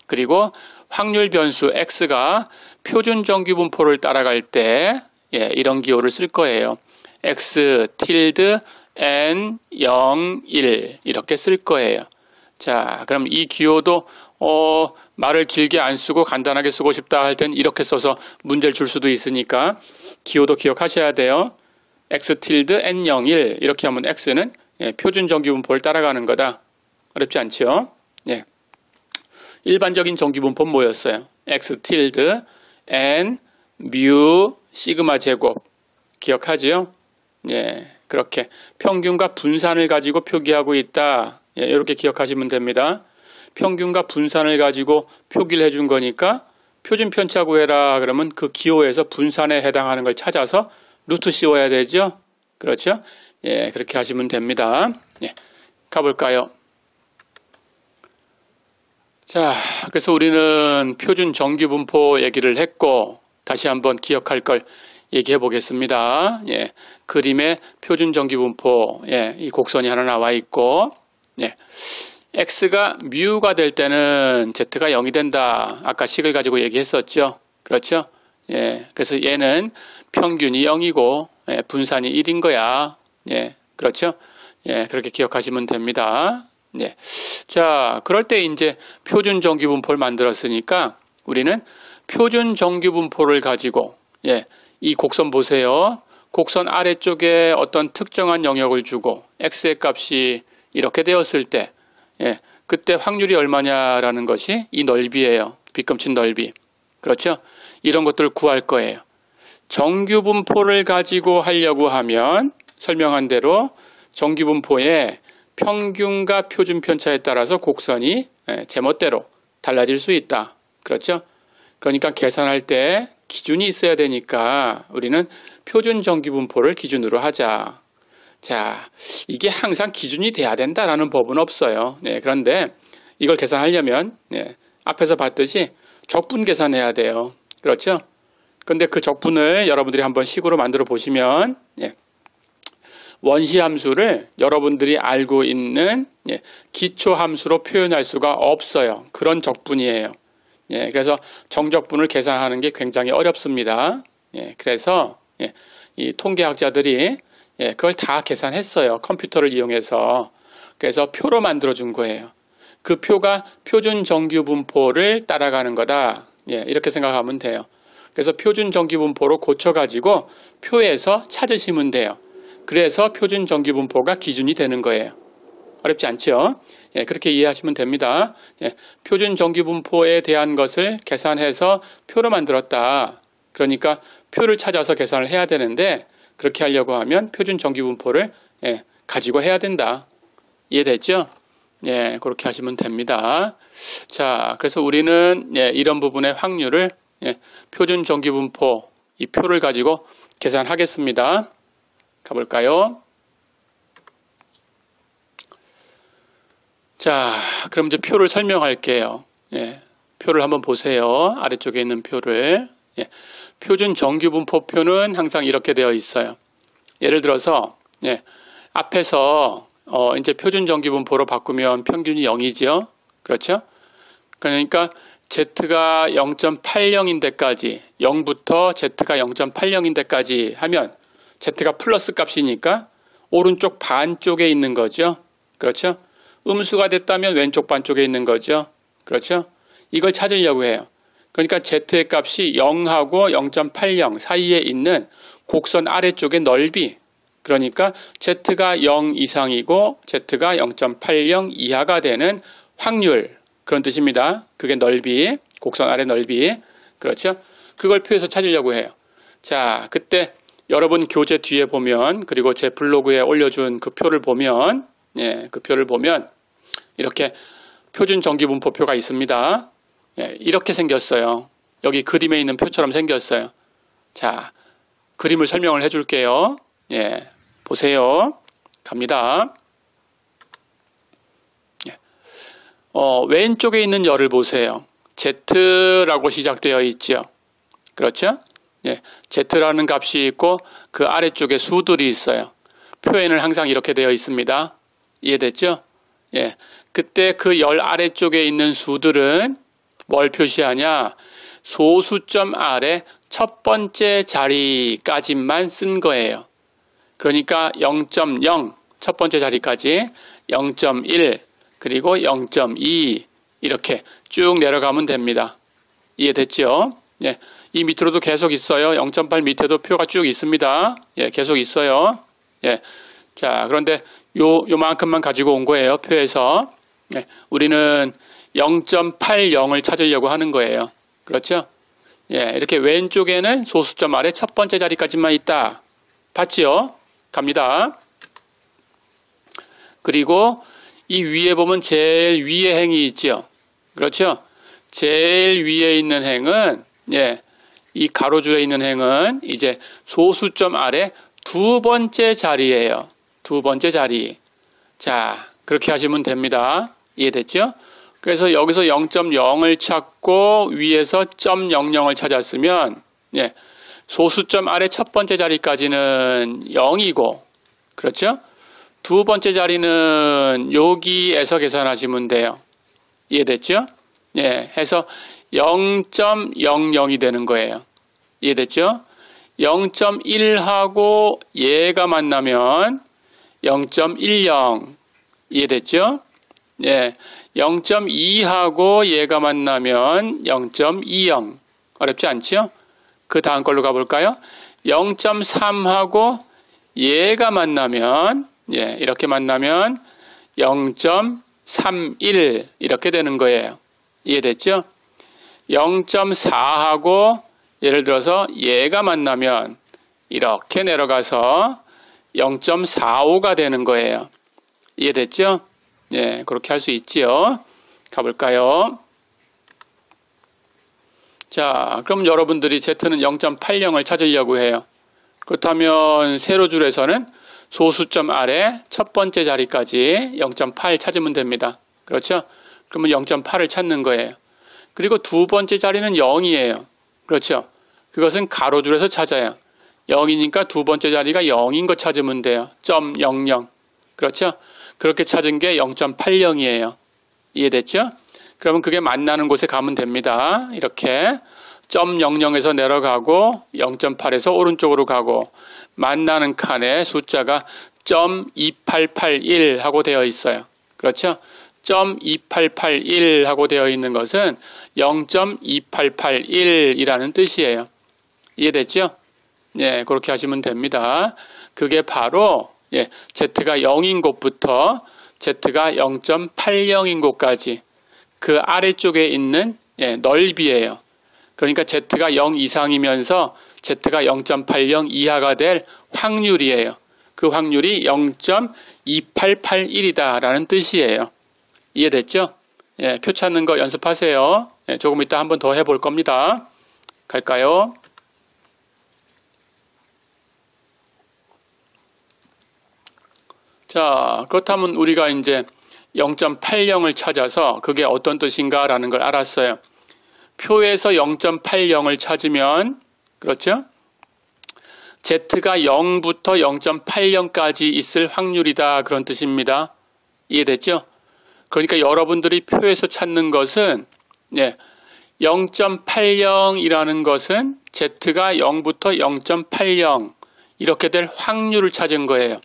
그리고 확률 변수 x가 표준 정규분포를 따라갈 때 이런 기호를 쓸 거예요. x tilde n 0 1 이렇게 쓸 거예요. 자, 그럼 이 기호도 말을 길게 안 쓰고 간단하게 쓰고 싶다 할 땐 이렇게 써서 문제를 줄 수도 있으니까 기호도 기억하셔야 돼요. x tilde n 0 1 이렇게 하면 x는 표준 정규분포를 따라가는 거다. 어렵지 않죠? 예. 일반적인 정규분포는 뭐였어요? x tilde n 뮤 시그마 제곱 기억하지요? 예, 그렇게 평균과 분산을 가지고 표기하고 있다. 예, 이렇게 기억하시면 됩니다. 평균과 분산을 가지고 표기를 해준 거니까 표준 편차 구해라 그러면 그 기호에서 분산에 해당하는 걸 찾아서 루트 씌워야 되죠. 그렇죠? 예, 그렇게 하시면 됩니다. 예, 가볼까요? 자, 그래서 우리는 표준 정규분포 얘기를 했고 다시 한번 기억할 걸 얘기해 보겠습니다. 예, 그림에 표준 정규분포 이 곡선이 하나 나와 있고 x가 뮤가 될 때는 z가 0이 된다. 아까 식을 가지고 얘기했었죠. 그렇죠? 예, 그래서 얘는 평균이 0이고 분산이 1인 거야. 예, 그렇죠? 예, 그렇게 기억하시면 됩니다. 예. 자, 그럴 때 이제 표준 정규분포를 만들었으니까 우리는 표준 정규분포를 가지고 이 곡선 보세요. 곡선 아래쪽에 어떤 특정한 영역을 주고 x의 값이 이렇게 되었을 때 그때 확률이 얼마냐라는 것이 이 넓이에요. 빗금친 넓이. 그렇죠? 이런 것들을 구할 거예요. 정규분포를 가지고 하려고 하면 설명한 대로 정규분포의 평균과 표준 편차에 따라서 곡선이 제멋대로 달라질 수 있다. 그렇죠? 그러니까 계산할 때 기준이 있어야 되니까 우리는 표준 정규분포를 기준으로 하자. 자, 이게 항상 기준이 돼야 된다라는 법은 없어요. 그런데 이걸 계산하려면 앞에서 봤듯이 적분 계산해야 돼요. 그렇죠? 그런데 그 적분을 여러분들이 한번 식으로 만들어 보시면 원시 함수를 여러분들이 알고 있는 기초 함수로 표현할 수가 없어요. 그런 적분이에요. 그래서 정적분을 계산하는 게 굉장히 어렵습니다. 그래서 이 통계학자들이 그걸 다 계산했어요. 컴퓨터를 이용해서. 그래서 표로 만들어 준 거예요. 그 표가 표준 정규분포를 따라가는 거다. 이렇게 생각하면 돼요. 그래서 표준 정규분포로 고쳐가지고 표에서 찾으시면 돼요. 그래서 표준 정규분포가 기준이 되는 거예요. 어렵지 않죠? 예, 그렇게 이해하시면 됩니다. 예, 표준 정규분포에 대한 것을 계산해서 표로 만들었다. 그러니까 표를 찾아서 계산을 해야 되는데 그렇게 하려고 하면 표준 정규분포를 가지고 해야 된다. 이해됐죠? 예, 그렇게 하시면 됩니다. 자, 그래서 우리는 이런 부분의 확률을 표준 정규분포 이 표를 가지고 계산하겠습니다. 가볼까요? 자, 그럼 이제 표를 설명할게요. 표를 한번 보세요. 아래쪽에 있는 표를. 표준 정규분포표는 항상 이렇게 되어 있어요. 예를 들어서 앞에서 이제 표준 정규분포로 바꾸면 평균이 0이죠. 그렇죠? 그러니까 Z가 0.80인데까지 0부터 Z가 0.80인데까지 하면 Z가 플러스 값이니까 오른쪽 반쪽에 있는 거죠. 그렇죠? 음수가 됐다면 왼쪽 반쪽에 있는 거죠. 그렇죠? 이걸 찾으려고 해요. 그러니까 Z의 값이 0하고 0.80 사이에 있는 곡선 아래쪽의 넓이. 그러니까 Z가 0 이상이고 Z가 0.80 이하가 되는 확률. 그런 뜻입니다. 그게 넓이, 곡선 아래 넓이. 그렇죠? 그걸 표에서 찾으려고 해요. 자, 그때 여러분 교재 뒤에 보면, 그리고 제 블로그에 올려준 그 표를 보면, 그 표를 보면 이렇게 표준 정규분포표가 있습니다. 이렇게 생겼어요. 여기 그림에 있는 표처럼 생겼어요. 자, 그림을 설명을 해줄게요. 보세요. 갑니다. 왼쪽에 있는 열을 보세요. Z라고 시작되어 있죠. 그렇죠? Z라는 값이 있고 그 아래쪽에 수들이 있어요. 표에는 항상 이렇게 되어 있습니다. 이해됐죠? 그때 그 열 아래쪽에 있는 수들은 뭘 표시하냐? 소수점 아래 첫 번째 자리까지만 쓴 거예요. 그러니까 0.0 첫 번째 자리까지 0.1 그리고 0.2 이렇게 쭉 내려가면 됩니다. 이해됐죠? 이 밑으로도 계속 있어요. 0.8 밑에도 표가 쭉 있습니다. 계속 있어요. 자, 그런데 요만큼만 가지고 온 거예요. 표에서. 우리는 0.80을 찾으려고 하는 거예요. 그렇죠? 이렇게 왼쪽에는 소수점 아래 첫 번째 자리까지만 있다. 봤지요? 갑니다. 그리고 이 위에 보면 제일 위에 행이 있죠. 그렇죠? 제일 위에 있는 행은 이 가로줄에 있는 행은 이제 소수점 아래 두 번째 자리예요. 두 번째 자리. 자, 그렇게 하시면 됩니다. 이해됐죠? 그래서 여기서 0.0을 찾고 위에서 0.00을 찾았으면 소수점 아래 첫 번째 자리까지는 0이고 그렇죠? 두 번째 자리는 여기에서 계산하시면 돼요. 이해됐죠? 해서 0.00이 되는 거예요. 이해됐죠? 0.1하고 얘가 만나면 0.10 이해됐죠? 0.2하고 얘가 만나면 0.20 어렵지 않죠? 그 다음 걸로 가볼까요? 0.3하고 얘가 만나면 이렇게 만나면 0.31 이렇게 되는 거예요. 이해됐죠? 0.4하고 예를 들어서 얘가 만나면 이렇게 내려가서 0.45가 되는 거예요. 이해됐죠? 그렇게 할 수 있지요. 가볼까요? 자, 그럼 여러분들이 Z는 0.80을 찾으려고 해요. 그렇다면 세로줄에서는 소수점 아래 첫 번째 자리까지 0.8 찾으면 됩니다. 그렇죠? 그러면 0.8을 찾는 거예요. 그리고 두 번째 자리는 0이에요. 그렇죠? 그것은 가로줄에서 찾아요. 0이니까 두 번째 자리가 0인 거 찾으면 돼요. 0.00. 그렇죠? 그렇게 찾은 게 0.80이에요. 이해됐죠? 그러면 그게 만나는 곳에 가면 됩니다. 이렇게 0.00에서 내려가고 0.8에서 오른쪽으로 가고 만나는 칸에 숫자가 0.2881 하고 되어 있어요. 그렇죠? 0.2881 하고 되어 있는 것은 0.2881이라는 뜻이에요. 이해됐죠? 그렇게 하시면 됩니다. 그게 바로 Z가 0인 곳부터 Z가 0.80인 곳까지 그 아래쪽에 있는 넓이에요. 그러니까 Z가 0 이상이면서 Z가 0.80 이하가 될 확률이에요. 그 확률이 0.2881이다 라는 뜻이에요. 이해됐죠? 표 찾는 거 연습하세요. 조금 이따 한번 더 해볼 겁니다. 갈까요? 자, 그렇다면 우리가 이제 0.80을 찾아서 그게 어떤 뜻인가 라는 걸 알았어요. 표에서 0.80을 찾으면, 그렇죠? Z가 0부터 0.80까지 있을 확률이다. 그런 뜻입니다. 이해됐죠? 그러니까 여러분들이 표에서 찾는 것은 0.80이라는 것은 Z가 0부터 0.80 이렇게 될 확률을 찾은 거예요.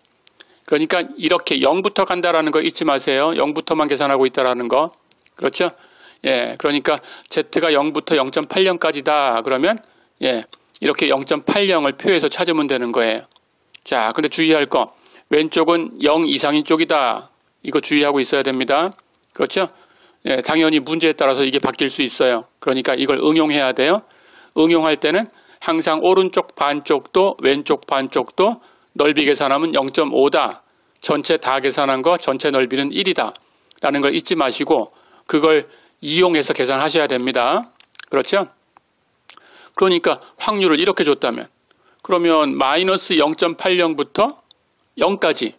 그러니까 이렇게 0부터 간다라는 거 잊지 마세요. 0부터만 계산하고 있다라는 거. 그렇죠? 그러니까 Z가 0부터 0.80까지다. 그러면 이렇게 0.80을 표에서 찾으면 되는 거예요. 자, 근데 주의할 거. 왼쪽은 0 이상인 쪽이다. 이거 주의하고 있어야 됩니다. 그렇죠? 당연히 문제에 따라서 이게 바뀔 수 있어요. 그러니까 이걸 응용해야 돼요. 응용할 때는 항상 오른쪽 반쪽도 왼쪽 반쪽도 넓이 계산하면 0.5다. 전체 다 계산한 거 전체 넓이는 1이다. 라는 걸 잊지 마시고 그걸 이용해서 계산하셔야 됩니다. 그렇죠? 그러니까 확률을 이렇게 줬다면 그러면 마이너스 0.80부터 0까지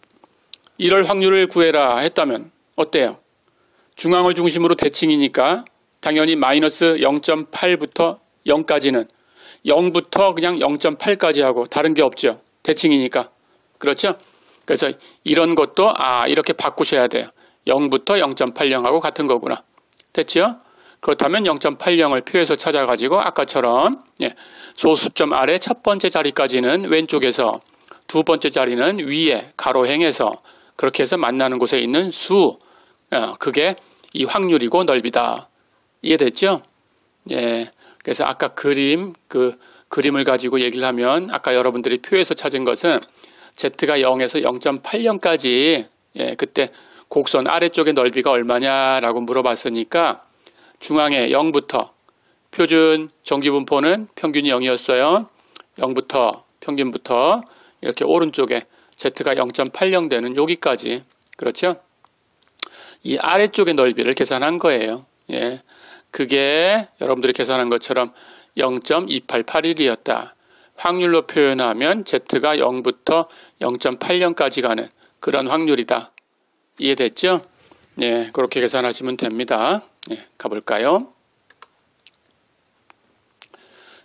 이럴 확률을 구해라 했다면 어때요? 중앙을 중심으로 대칭이니까 당연히 마이너스 0.8부터 0까지는 0부터 그냥 0.8까지 하고 다른 게 없죠. 대칭이니까. 그렇죠? 그래서 이런 것도 이렇게 바꾸셔야 돼요. 0부터 0.80하고 같은 거구나. 됐죠? 그렇다면 0.80을 표에서 찾아가지고 아까처럼 소수점 아래 첫 번째 자리까지는 왼쪽에서 두 번째 자리는 위에 가로행에서 그렇게 해서 만나는 곳에 있는 수 그게 이 확률이고 넓이다. 이해됐죠? 그래서 아까 그림을 가지고 얘기를 하면 아까 여러분들이 표에서 찾은 것은 Z가 0에서 0.80까지 그때 곡선 아래쪽의 넓이가 얼마냐라고 물어봤으니까 중앙에 0부터 표준 정기분포는 평균이 0이었어요. 0부터 평균부터 이렇게 오른쪽에 Z가 0.80 되는 여기까지 그렇죠? 이 아래쪽의 넓이를 계산한 거예요. 그게 여러분들이 계산한 것처럼 0.2881이었다. 확률로 표현하면 Z가 0부터 0.80까지 가는 그런 확률이다. 이해됐죠? 그렇게 계산하시면 됩니다. 가볼까요?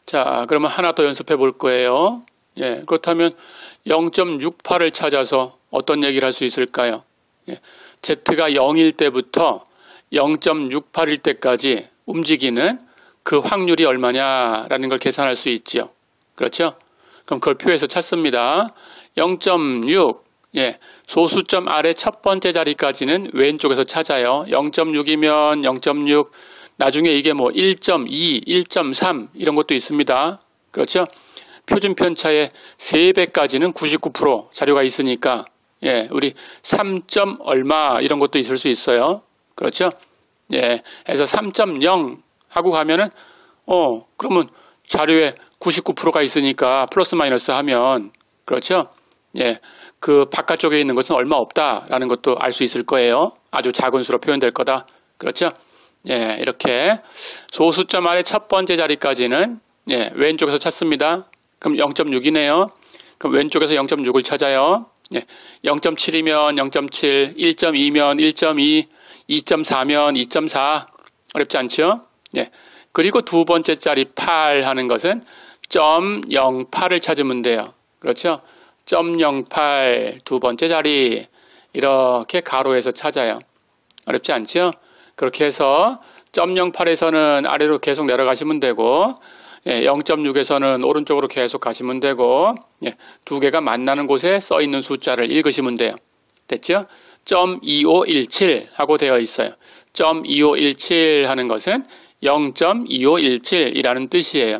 자, 그러면 하나 더 연습해 볼 거예요. 그렇다면 0.68을 찾아서 어떤 얘기를 할 수 있을까요? Z가 0일 때부터 0.68일 때까지 움직이는 그 확률이 얼마냐라는 걸 계산할 수 있죠. 그렇죠? 그럼 그걸 표에서 찾습니다. 0.6, 소수점 아래 첫 번째 자리까지는 왼쪽에서 찾아요. 0.6이면 0.6, 나중에 이게 뭐 1.2, 1.3 이런 것도 있습니다. 그렇죠? 표준 편차의 3배까지는 99% 자료가 있으니까 우리 3. 얼마 이런 것도 있을 수 있어요. 그렇죠? 그래서 3.0 하고 가면은 그러면 자료에 99%가 있으니까 플러스 마이너스 하면 그렇죠? 그 바깥쪽에 있는 것은 얼마 없다라는 것도 알 수 있을 거예요. 아주 작은 수로 표현될 거다. 그렇죠? 이렇게 소수점 아래 첫 번째 자리까지는 왼쪽에서 찾습니다. 그럼 0.6이네요. 그럼 왼쪽에서 0.6을 찾아요. 0.7이면 0.7, 1.2면 1.2, 2.4면 2.4 어렵지 않죠? 그리고 두 번째 자리 8 하는 것은 0.08을 찾으면 돼요. 그렇죠? 0.08 두 번째 자리 이렇게 가로에서 찾아요. 어렵지 않죠? 그렇게 해서 0.08에서는 아래로 계속 내려가시면 되고 0.6에서는 오른쪽으로 계속 가시면 되고 두 개가 만나는 곳에 써 있는 숫자를 읽으시면 돼요. 됐죠? 0.2517 하고 되어 있어요. 0.2517 하는 것은 0.2517이라는 뜻이에요.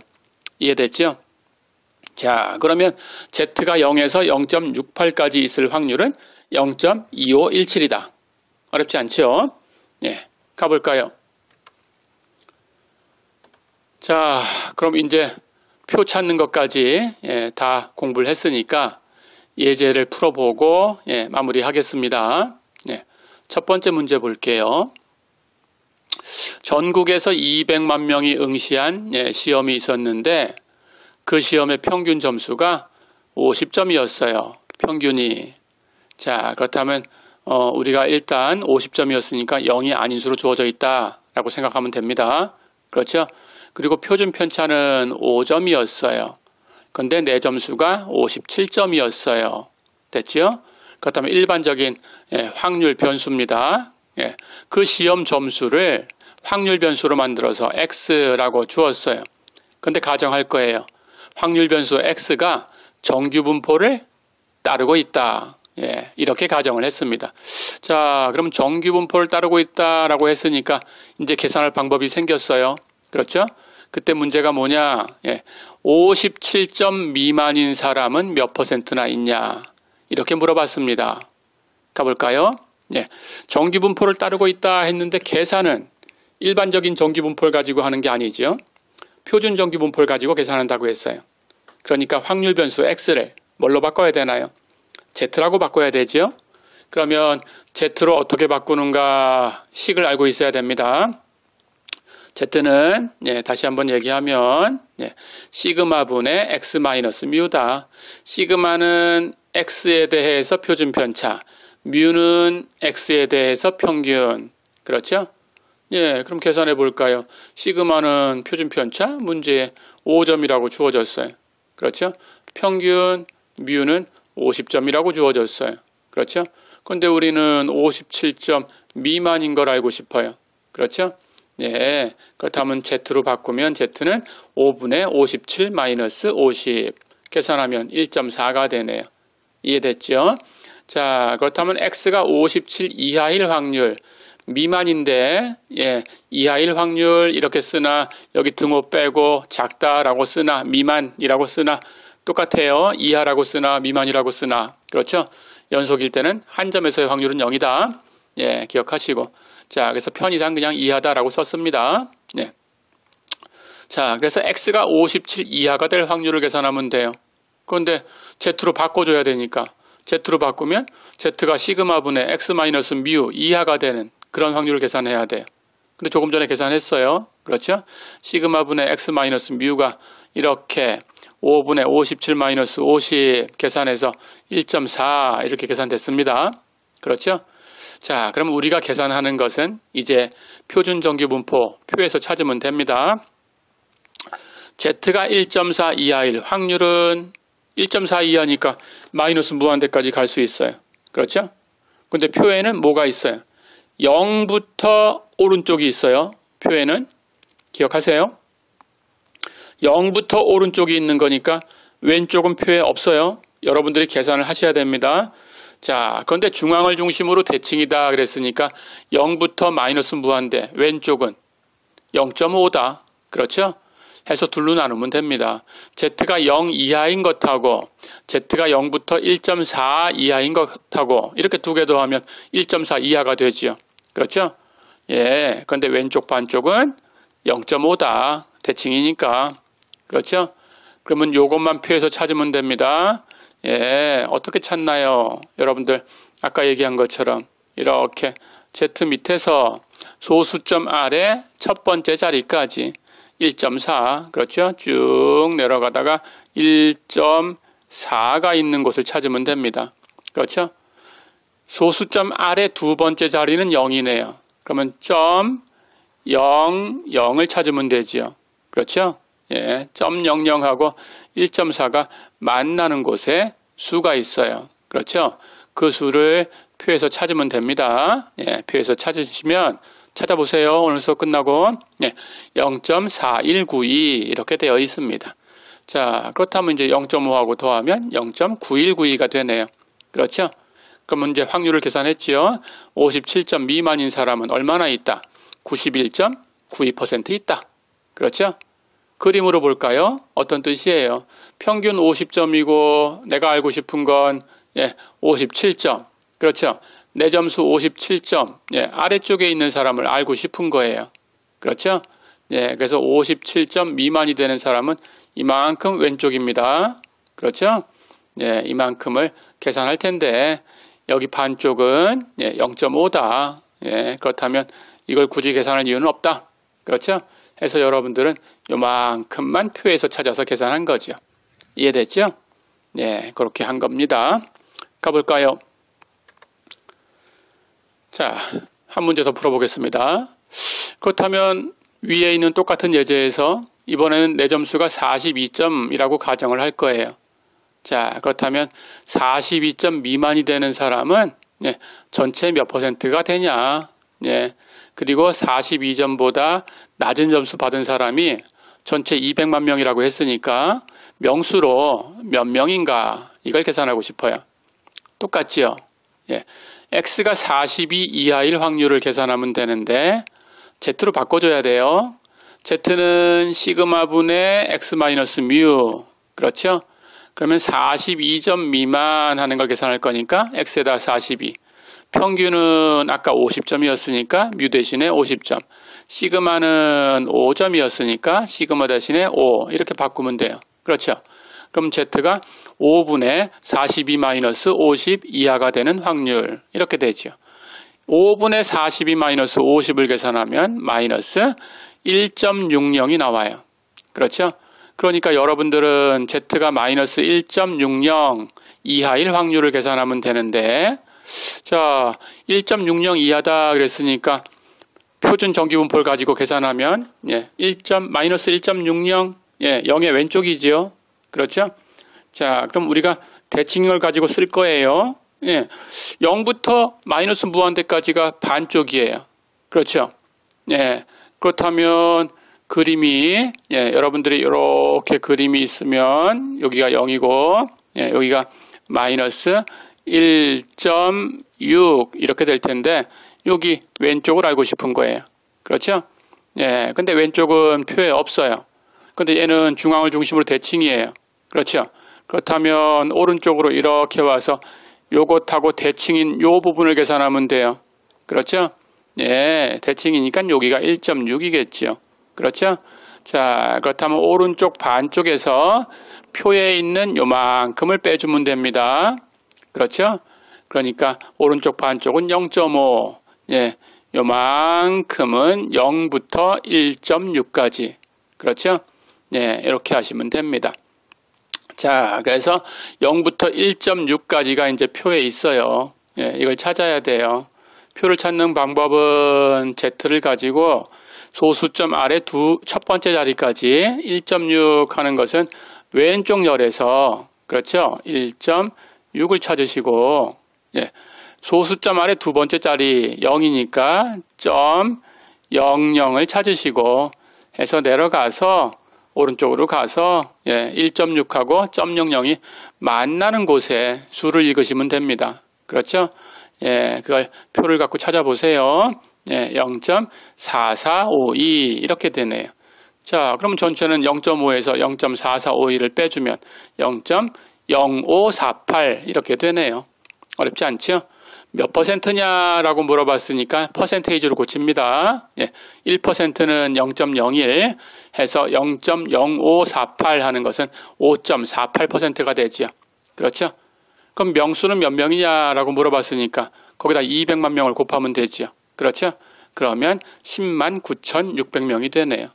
이해됐죠? 자, 그러면 Z가 0에서 0.68까지 있을 확률은 0.2517이다. 어렵지 않죠? 예, 가볼까요? 자, 그럼 이제 표 찾는 것까지 다 공부를 했으니까 예제를 풀어보고 마무리하겠습니다. 첫 번째 문제 볼게요. 전국에서 200만 명이 응시한 시험이 있었는데 그 시험의 평균 점수가 50점이었어요. 평균이. 자, 그렇다면 우리가 일단 50점이었으니까 0이 아닌 수로 주어져 있다라고 생각하면 됩니다. 그렇죠? 그리고 표준 편차는 5점이었어요. 근데 내 점수가 57점이었어요. 됐지요? 그렇다면 일반적인 확률 변수입니다. 그 시험 점수를 확률 변수로 만들어서 x라고 주었어요. 근데 가정할 거예요. 확률 변수 x가 정규 분포를 따르고 있다. 이렇게 가정을 했습니다. 자, 그럼 정규 분포를 따르고 있다라고 했으니까 이제 계산할 방법이 생겼어요. 그렇죠? 그때 문제가 뭐냐? 57점 미만인 사람은 몇 퍼센트나 있냐? 이렇게 물어봤습니다. 가볼까요? 정규 분포를 따르고 있다 했는데 계산은 일반적인 정규 분포를 가지고 하는 게 아니죠. 표준 정규 분포를 가지고 계산한다고 했어요. 그러니까 확률 변수 x를 뭘로 바꿔야 되나요? z라고 바꿔야 되죠. 그러면 z로 어떻게 바꾸는가 식을 알고 있어야 됩니다. z는 다시 한번 얘기하면 시그마분의 x 마이너스 뮤다. 시그마는 x에 대해서 표준 편차, 뮤는 x에 대해서 평균. 그렇죠? 그럼 계산해 볼까요? 시그마는 표준 편차, 문제에 5점이라고 주어졌어요. 그렇죠? 평균, 뮤는 50점이라고 주어졌어요. 그렇죠? 그런데 우리는 57점 미만인 걸 알고 싶어요. 그렇죠? 그렇다면 z로 바꾸면 z는 5분의 57 마이너스 50 계산하면 1.4가 되네요. 이해됐죠? 자, 그렇다면 x가 57 이하일 확률 미만인데 이하일 확률 이렇게 쓰나 여기 등호 빼고 작다라고 쓰나 미만이라고 쓰나 똑같아요. 이하라고 쓰나 미만이라고 쓰나. 그렇죠? 연속일 때는 한 점에서의 확률은 0이다. 기억하시고. 자, 그래서 편의상 그냥 이하다라고 썼습니다. 자, 그래서 x가 57 이하가 될 확률을 계산하면 돼요. 그런데 z로 바꿔줘야 되니까 z로 바꾸면 z가 시그마분의 x 마이너스 뮤 이하가 되는 그런 확률을 계산해야 돼요. 근데 조금 전에 계산했어요. 그렇죠? 시그마분의 x 마이너스 뮤가 이렇게 5분의 57 마이너스 50 계산해서 1.4 이렇게 계산됐습니다. 그렇죠? 자, 그럼 우리가 계산하는 것은 이제 표준 정규 분포 표에서 찾으면 됩니다. z가 1.4 이하일 확률은 1.4 이하니까 마이너스 무한대까지 갈 수 있어요. 그렇죠? 근데 표에는 뭐가 있어요? 0부터 오른쪽이 있어요. 표에는. 기억하세요? 0부터 오른쪽이 있는 거니까 왼쪽은 표에 없어요. 여러분들이 계산을 하셔야 됩니다. 자, 그런데 중앙을 중심으로 대칭이다 그랬으니까 0부터 마이너스 무한대, 왼쪽은 0.5다. 그렇죠? 해서 둘로 나누면 됩니다. z가 0 이하인 것하고 z가 0부터 1.4 이하인 것하고 이렇게 두 개 더하면 1.4 이하가 되죠. 그렇죠? 그런데 왼쪽 반쪽은 0.5다. 대칭이니까. 그렇죠? 그러면 요것만 표에서 찾으면 됩니다. 어떻게 찾나요? 여러분들 아까 얘기한 것처럼 이렇게 Z 밑에서 소수점 아래 첫 번째 자리까지 1.4 그렇죠? 쭉 내려가다가 1.4가 있는 곳을 찾으면 됩니다. 그렇죠? 소수점 아래 두 번째 자리는 0이네요. 그러면 점 0, 0을 찾으면 되지요. 그렇죠? 점 00하고 1.4가 만나는 곳에 수가 있어요. 그렇죠? 그 수를 표에서 찾으면 됩니다. 표에서 찾으시면 찾아보세요. 오늘 수업 끝나고 0.4192 이렇게 되어 있습니다. 자, 그렇다면 이제 0.5하고 더하면 0.9192가 되네요. 그렇죠? 그러면 이제 확률을 계산했지요. 57점 미만인 사람은 얼마나 있다? 91.92% 있다. 그렇죠? 그림으로 볼까요? 어떤 뜻이에요? 평균 50점이고 내가 알고 싶은 건 57점. 그렇죠? 내 점수 57점, 예, 아래쪽에 있는 사람을 알고 싶은 거예요. 그렇죠? 예, 그래서 57점 미만이 되는 사람은 이만큼 왼쪽입니다. 그렇죠? 예, 이만큼을 계산할 텐데 여기 반쪽은 예, 0.5다. 예, 그렇다면 이걸 굳이 계산할 이유는 없다. 그렇죠? 해서 여러분들은 요만큼만 표에서 찾아서 계산한 거죠. 이해됐죠? 예, 그렇게 한 겁니다. 가볼까요? 자, 한 문제 더 풀어보겠습니다. 그렇다면 위에 있는 똑같은 예제에서 이번에는 내 점수가 42점이라고 가정을 할 거예요. 자, 그렇다면 42점 미만이 되는 사람은 예, 전체 몇 %가 되냐? 예, 그리고 42점보다 낮은 점수 받은 사람이 전체 200만 명이라고 했으니까 명수로 몇 명인가 이걸 계산하고 싶어요. 똑같지요? 예, x가 42 이하일 확률을 계산하면 되는데 z로 바꿔줘야 돼요. z는 시그마분의 x 마이너스 뮤. 그렇죠? 그러면 42점 미만 하는 걸 계산할 거니까 x에다 42. 평균은 아까 50점이었으니까 뮤 대신에 50점. 시그마는 5점이었으니까 시그마 대신에 5. 이렇게 바꾸면 돼요. 그렇죠? 그럼 z가 5분의 42 마이너스 50 이하가 되는 확률. 이렇게 되죠. 5분의 42 마이너스 50을 계산하면 마이너스 1.60이 나와요. 그렇죠? 그러니까 여러분들은 z가 마이너스 1.60 이하일 확률을 계산하면 되는데 자, 1.60 이하다 그랬으니까 표준 정기분포를 가지고 계산하면 예, 마이너스 1.60 예, 0의 왼쪽이지요. 그렇죠? 자, 그럼 우리가 대칭을 가지고 쓸 거예요. 예, 0부터 마이너스 무한대까지가 반쪽이에요. 그렇죠? 예, 그렇다면 그림이 예, 여러분들이 이렇게 그림이 있으면 여기가 0이고 예, 여기가 마이너스 1.6 이렇게 될 텐데 여기 왼쪽을 알고 싶은 거예요. 그렇죠? 예, 근데 왼쪽은 표에 없어요. 근데 얘는 중앙을 중심으로 대칭이에요. 그렇죠? 그렇다면 오른쪽으로 이렇게 와서 요것하고 대칭인 요 부분을 계산하면 돼요. 그렇죠? 예, 대칭이니까 여기가 1.6이겠죠. 그렇죠? 자, 그렇다면 오른쪽 반쪽에서 표에 있는 요만큼을 빼주면 됩니다. 그렇죠? 그러니까 오른쪽 반쪽은 0.5. 예, 요만큼은 0부터 1.6까지. 그렇죠? 예, 이렇게 하시면 됩니다. 자, 그래서 0부터 1.6까지가 이제 표에 있어요. 예, 이걸 찾아야 돼요. 표를 찾는 방법은 Z를 가지고 소수점 아래 첫 번째 자리까지 1.6 하는 것은 왼쪽 열에서 그렇죠? 1.6을 찾으시고 예, 소수점 아래 두 번째 자리 0이니까 0.00을 찾으시고 해서 내려가서 오른쪽으로 가서 예, 1.6하고 0.00이 만나는 곳에 수를 읽으시면 됩니다. 그렇죠? 예, 그걸 표를 갖고 찾아보세요. 예, 0.4452 이렇게 되네요. 자, 그럼 전체는 0.5에서 0.4452를 빼주면 0.0548 이렇게 되네요. 어렵지 않죠? 몇 %냐라고 물어봤으니까 퍼센테이지로 고칩니다. 예, 1%는 0.01 해서 0.0548 하는 것은 5.48%가 되죠. 그렇죠? 그럼 명수는 몇 명이냐라고 물어봤으니까 거기다 200만 명을 곱하면 되죠. 그렇죠? 그러면 10만 9,600명이 되네요.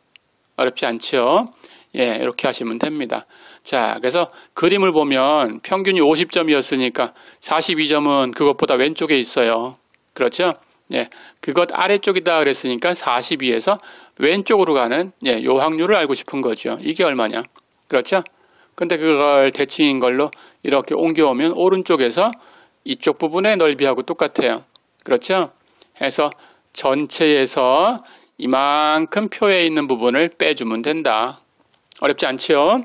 어렵지 않죠? 예, 이렇게 하시면 됩니다. 자, 그래서 그림을 보면 평균이 50점이었으니까 42점은 그것보다 왼쪽에 있어요. 그렇죠? 예, 그것 아래쪽이다 그랬으니까 42에서 왼쪽으로 가는 예, 요 확률을 알고 싶은 거죠. 이게 얼마냐? 그렇죠? 근데 그걸 대칭인 걸로 이렇게 옮겨오면 오른쪽에서 이쪽 부분의 넓이하고 똑같아요. 그렇죠? 해서 전체에서 이만큼 표에 있는 부분을 빼주면 된다. 어렵지 않지요?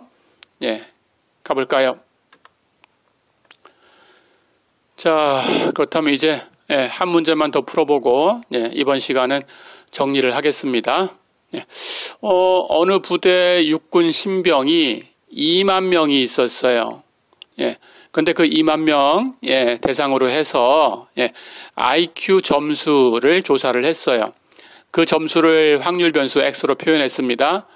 예, 가볼까요? 자, 그렇다면 이제 예, 한 문제만 더 풀어보고 예, 이번 시간은 정리를 하겠습니다. 예, 어느 부대 육군 신병이 2만 명이 있었어요. 예, 근데 그 2만 명 대상으로 해서 IQ 점수를 조사를 했어요. 그 점수를 확률 변수 x로 표현했습니다.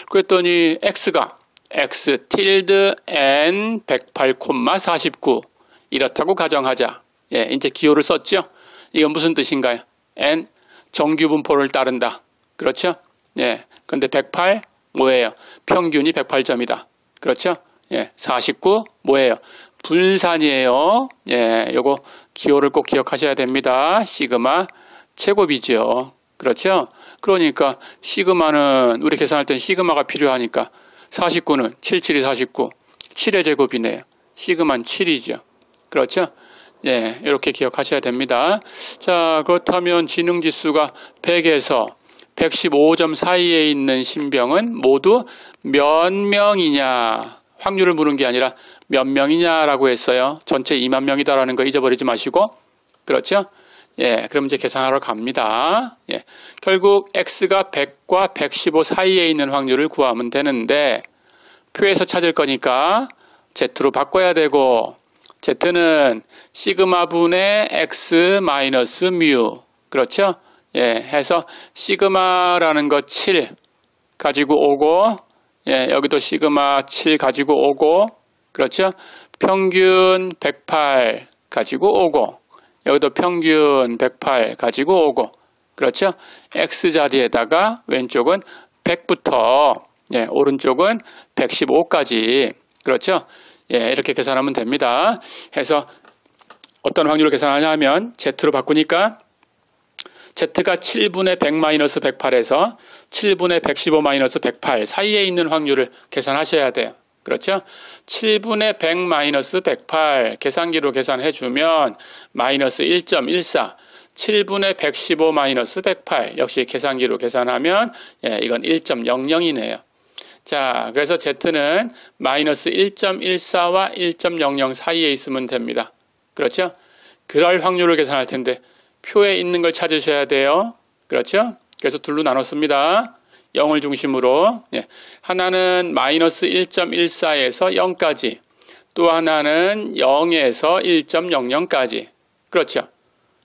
그랬더니 x가 x tilde n 108,49 이렇다고 가정하자. 이제 기호를 썼죠. 이건 무슨 뜻인가요? n 정규 분포를 따른다. 그렇죠? 근데 108 뭐예요? 평균이 108점이다. 그렇죠? 49 뭐예요? 분산이에요. 요거 기호를 꼭 기억하셔야 됩니다. 시그마 제곱이죠. 그렇죠? 그러니까 시그마는 우리 계산할 땐 시그마가 필요하니까 49는 77이 49 7의 제곱이네요. 시그마는 7이죠. 그렇죠? 이렇게 기억하셔야 됩니다. 자, 그렇다면 지능지수가 100에서 115점 사이에 있는 신병은 모두 몇 명이냐? 확률을 물은 게 아니라 몇 명이냐라고 했어요. 전체 2만 명이다라는 거 잊어버리지 마시고. 그렇죠? 그럼 이제 계산하러 갑니다. 결국 x가 100과 115 사이에 있는 확률을 구하면 되는데 표에서 찾을 거니까 z로 바꿔야 되고 z는 시그마 분의 x 마이너스 뮤. 그렇죠? 해서 시그마라는 거 7 가지고 오고 여기도 시그마 7 가지고 오고 그렇죠? 평균 108 가지고 오고 여기도 평균 108 가지고 오고 그렇죠? x 자리에다가 왼쪽은 100부터 오른쪽은 115까지 그렇죠? 이렇게 계산하면 됩니다. 해서 어떤 확률을 계산하냐면 z로 바꾸니까 z가 7분의 100-108에서 7분의 115-108 사이에 있는 확률을 계산하셔야 돼요. 그렇죠? 7분의 100-108 계산기로 계산해주면 마이너스 1.14 7분의 115-108 역시 계산기로 계산하면 이건 1.00이네요. 자, 그래서 z는 마이너스 1.14와 1.00 사이에 있으면 됩니다. 그렇죠? 그럴 확률을 계산할 텐데 표에 있는 걸 찾으셔야 돼요. 그렇죠? 그래서 둘로 나눴습니다. 0을 중심으로 하나는 마이너스 1.14에서 0까지 또 하나는 0에서 1.00까지 그렇죠?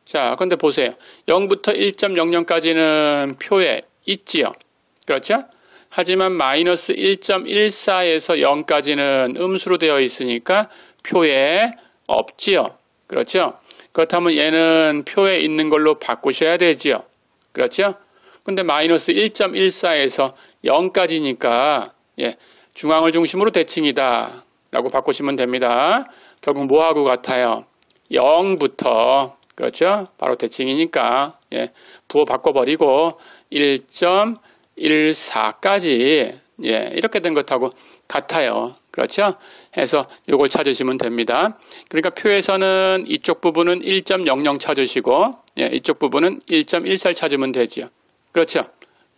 자, 그런데 보세요. 0부터 1.00까지는 표에 있지요. 그렇죠? 하지만 마이너스 1.14에서 0까지는 음수로 되어 있으니까 표에 없지요. 그렇죠? 그렇다면 얘는 표에 있는 걸로 바꾸셔야 되지요. 그렇죠? 근데 마이너스 1.14에서 0까지니까 중앙을 중심으로 대칭이다 라고 바꾸시면 됩니다. 결국 뭐하고 같아요? 0부터 그렇죠? 바로 대칭이니까 부호 바꿔버리고 1.14까지 이렇게 된 것하고 같아요. 그렇죠? 해서 이걸 찾으시면 됩니다. 그러니까 표에서는 이쪽 부분은 1.00 찾으시고 이쪽 부분은 1.14를 찾으면 되지요. 그렇죠?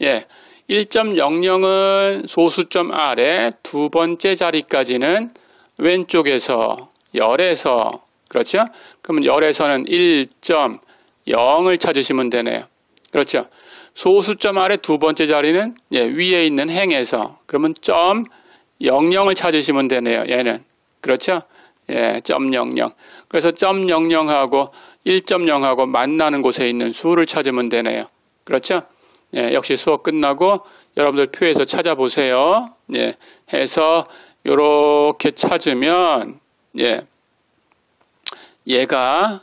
1.00은 소수점 아래 두 번째 자리까지는 왼쪽에서 열에서 그렇죠? 그러면 열에서는 1.0을 찾으시면 되네요. 그렇죠? 소수점 아래 두 번째 자리는 위에 있는 행에서 그러면 점 00을 찾으시면 되네요. 얘는 그렇죠? 점 00. 그래서 점 00하고 1.0하고 만나는 곳에 있는 수를 찾으면 되네요. 그렇죠? 역시 수업 끝나고 여러분들 표에서 찾아보세요. 해서 이렇게 찾으면 얘가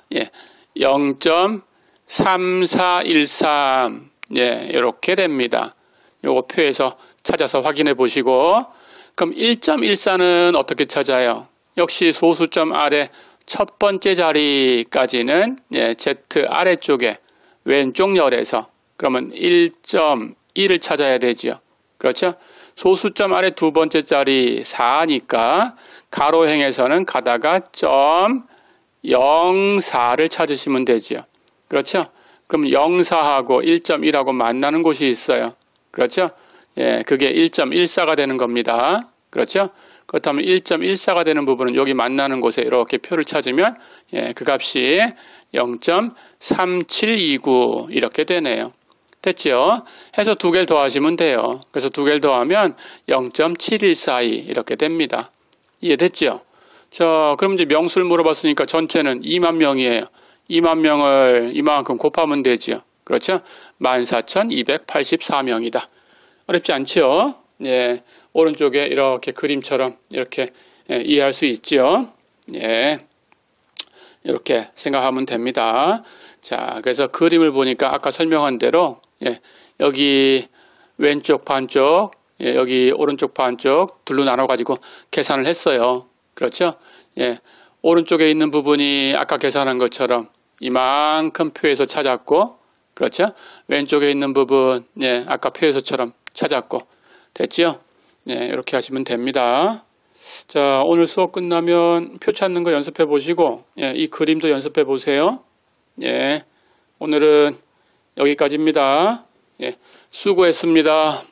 0.3413 이렇게 됩니다. 요거 표에서 찾아서 확인해 보시고 그럼 1.14는 어떻게 찾아요? 역시 소수점 아래 첫 번째 자리까지는 Z 아래쪽에 왼쪽 열에서 그러면 1.1을 찾아야 되지요. 그렇죠? 소수점 아래 두 번째 자리 4니까 가로행에서는 가다가 점 0.4를 찾으시면 되지요. 그렇죠? 그럼 0.4하고 1.1하고 만나는 곳이 있어요. 그렇죠? 그게 1.14가 되는 겁니다. 그렇죠? 그렇다면 1.14가 되는 부분은 여기 만나는 곳에 이렇게 표를 찾으면 그 값이 0.3729 이렇게 되네요. 됐죠? 해서 두 개를 더하시면 돼요. 그래서 두 개를 더하면 0.7142 이렇게 됩니다. 이해됐죠? 자, 그럼 이제 명수를 물어봤으니까 전체는 2만 명이에요. 2만 명을 이만큼 곱하면 되죠. 그렇죠? 14,284명이다. 어렵지 않죠? 예, 오른쪽에 이렇게 그림처럼 이렇게 이해할 수 있죠. 예, 이렇게 생각하면 됩니다. 자, 그래서 그림을 보니까 아까 설명한 대로 여기 왼쪽 반쪽, 여기 오른쪽 반쪽 둘로 나눠가지고 계산을 했어요. 그렇죠? 오른쪽에 있는 부분이 아까 계산한 것처럼 이만큼 표에서 찾았고, 그렇죠? 왼쪽에 있는 부분, 아까 표에서처럼 찾았고, 됐죠? 이렇게 하시면 됩니다. 자, 오늘 수업 끝나면 표 찾는 거 연습해 보시고, 이 그림도 연습해 보세요. 오늘은 여기까지입니다. 수고했습니다.